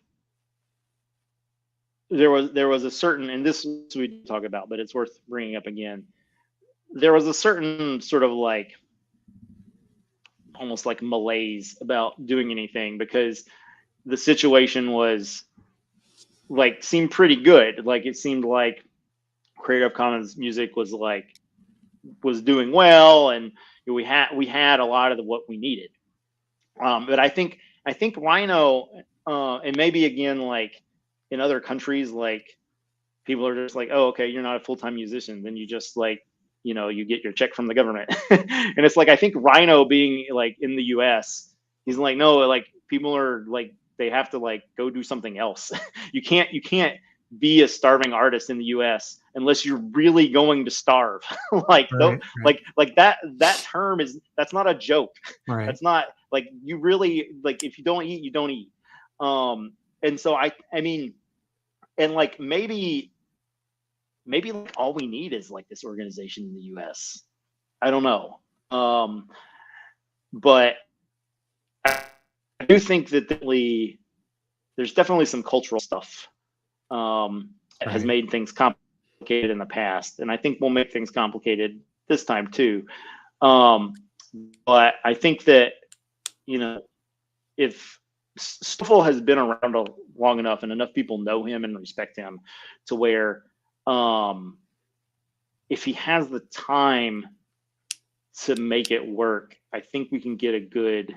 there was a certain, and this we talk about, but it's worth bringing up again. There was a certain sort of like almost like malaise about doing anything because the situation was like seemed pretty good. Like it seemed like Creative Commons music was doing well, and we had a lot of what we needed. But I think Rhino, and maybe again like in other countries, like people are just like, oh, okay, you're not a full-time musician, then you just like, you know, you get your check from the government. And it's like I think Rhino being like in the US, he's like, no, like people are like they have to like go do something else. You can't be a starving artist in the US unless you're really going to starve. Like Right. like that term that's not a joke. Right. That's not like you really like if you don't eat, you don't eat. And so I mean, and like maybe like all we need is like this organization in the US. I don't know. But I do think that there's definitely some cultural stuff that has Right. made things complicated in the past, and I think we'll make things complicated this time too. But I think that, you know, if Stoffel has been around long enough and enough people know him and respect him to where if he has the time to make it work, I think we can get a good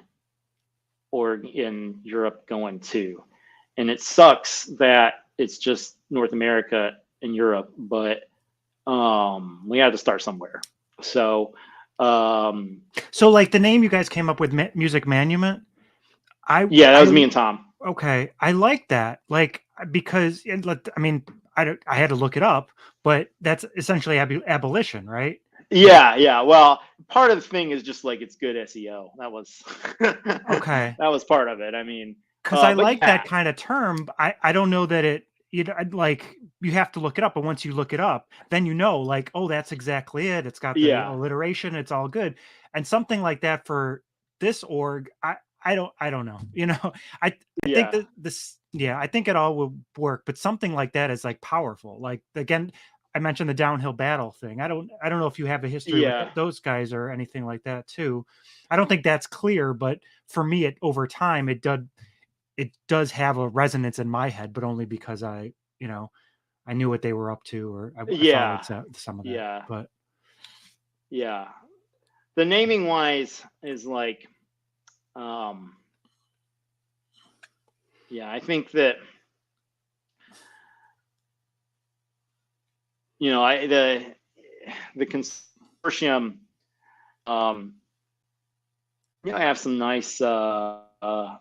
org in Europe going too. And it sucks that it's just North America and Europe, but we had to start somewhere. So So like the name you guys came up with, Music Monument. yeah, that was me and Tom. Okay, I like that. Like because I mean, I had to look it up, but that's essentially abolition, right? Yeah. Well, part of the thing is just like it's good SEO. That was Okay. that was part of it. I mean, because I but like yeah, that kind of term. I don't know that it, you know, like you have to look it up, but once you look it up, then you know, like, oh, that's exactly it. It's got the yeah, alliteration. It's all good, and something like that for this org. I don't know. You know, I think yeah, that this, yeah, I think it all would work, but something like that is like powerful. Like again, I mentioned the downhill battle thing. I don't know if you have a history with yeah, those guys or anything like that too. I don't think that's clear, but for me, it over time it does have a resonance in my head, but only because you know, I knew what they were up to, or I yeah, followed some of that. yeah, But yeah. The naming wise is like, um, Yeah, I think that, you know, the consortium, um, you know, I have some nice that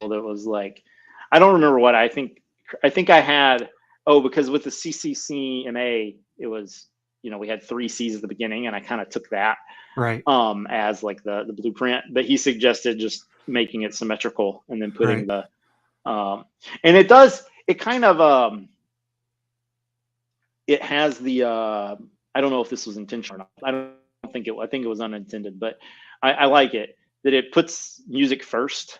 was like, I don't remember what I think. I think I had, oh, because with the CCCMA, it was, you know, we had 3 C's at the beginning, and I kind of took that Right. as like the blueprint. But he suggested just making it symmetrical and then putting Right. and it does, it kind of it has the I don't know if this was intentional or not. I think it was unintended, but I like it that it puts music first,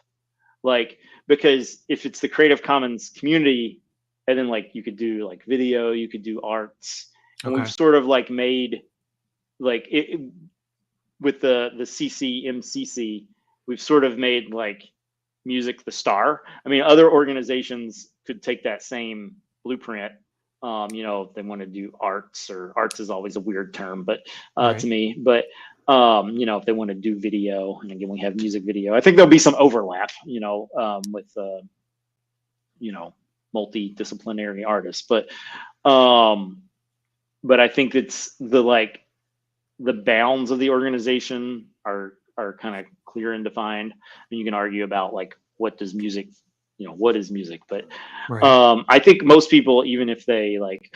like, because if it's the Creative Commons community, and then like you could do like video, you could do arts, and Okay. we've sort of like made like with the CCMCC, we've sort of made like music the star. I mean, other organizations could take that same blueprint. You know, if they want to do arts, or arts is always a weird term, but Right. to me, but you know, if they want to do video, and again, we have music video, I think there'll be some overlap, you know, with you know, multidisciplinary artists, um, but I think it's the like the bounds of the organization are kind of clear and defined. And you can argue about like what does music, you know, what is music, but Right. I think most people, even if they like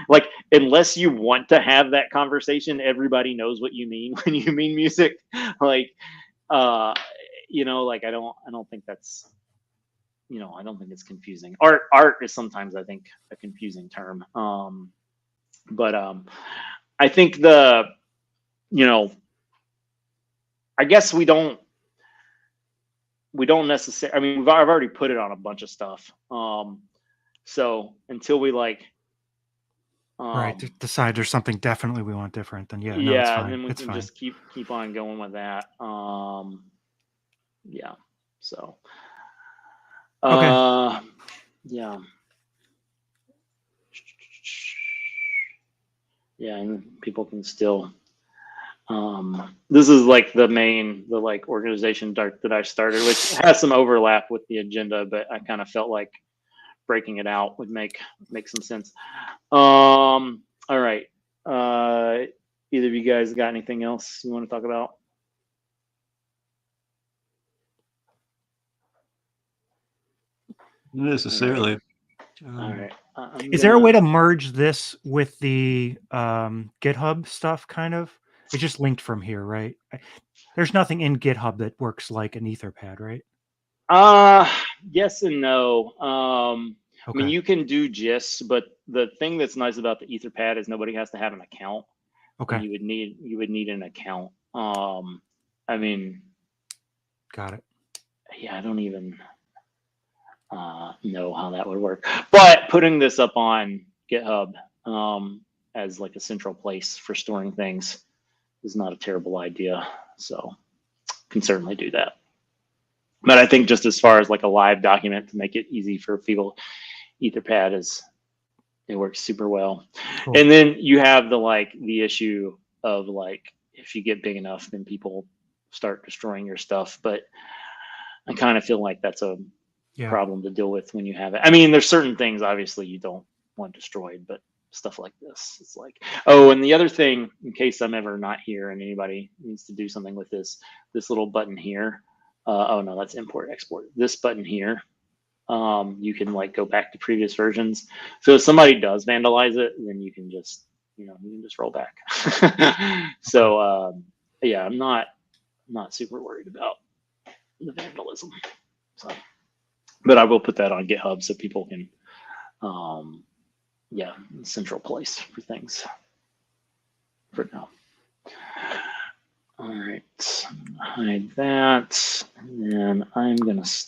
like, unless you want to have that conversation, everybody knows what you mean when you mean music. Like uh you know, like I don't think that's, you know, I don't think it's confusing. Art is sometimes, I think, a confusing term. But I think the, you know, I guess we don't necessarily, I mean, I've already put it on a bunch of stuff. So until we like Right. Decide there's something definitely we want different, then yeah, no, it's yeah, and fine. then we It's can fine. just keep on going with that. Yeah. So Okay. uh yeah. Yeah, and people can still this is like the like organization that I started, which has some overlap with the agenda, but I kind of felt like breaking it out would make some sense. All right. Either of you guys got anything else you want to talk about? Not necessarily. All right. I'm Is there a way gonna. to merge this with the GitHub stuff? Kind of. It's just linked from here, right? There's nothing in GitHub that works like an Etherpad, right? Uh, yes and no. I mean, Okay. you can do GIS, but the thing that's nice about the Etherpad is nobody has to have an account, and Okay. you would need an account. I mean, Got it. yeah, I don't even know how that would work. But putting this up on GitHub as like a central place for storing things is not a terrible idea. So can certainly do that. But I think just as far as like a live document to make it easy for people, Etherpad it works super well. Cool. And then you have the issue of like, if you get big enough, then people start destroying your stuff. But I kind of feel like that's a Yeah. problem to deal with when you have it. I mean, there's certain things obviously you don't want destroyed, but stuff like this, it's like, oh, and the other thing, in case I'm ever not here and anybody needs to do something with this little button here. Oh no, that's import export. This button here, you can like go back to previous versions. So if somebody does vandalize it, then you can just, you can just roll back. So yeah, I'm not super worried about the vandalism. So, but I will put that on GitHub so people can, yeah, central place for things for now. All right, hide that, and then I'm gonna stop.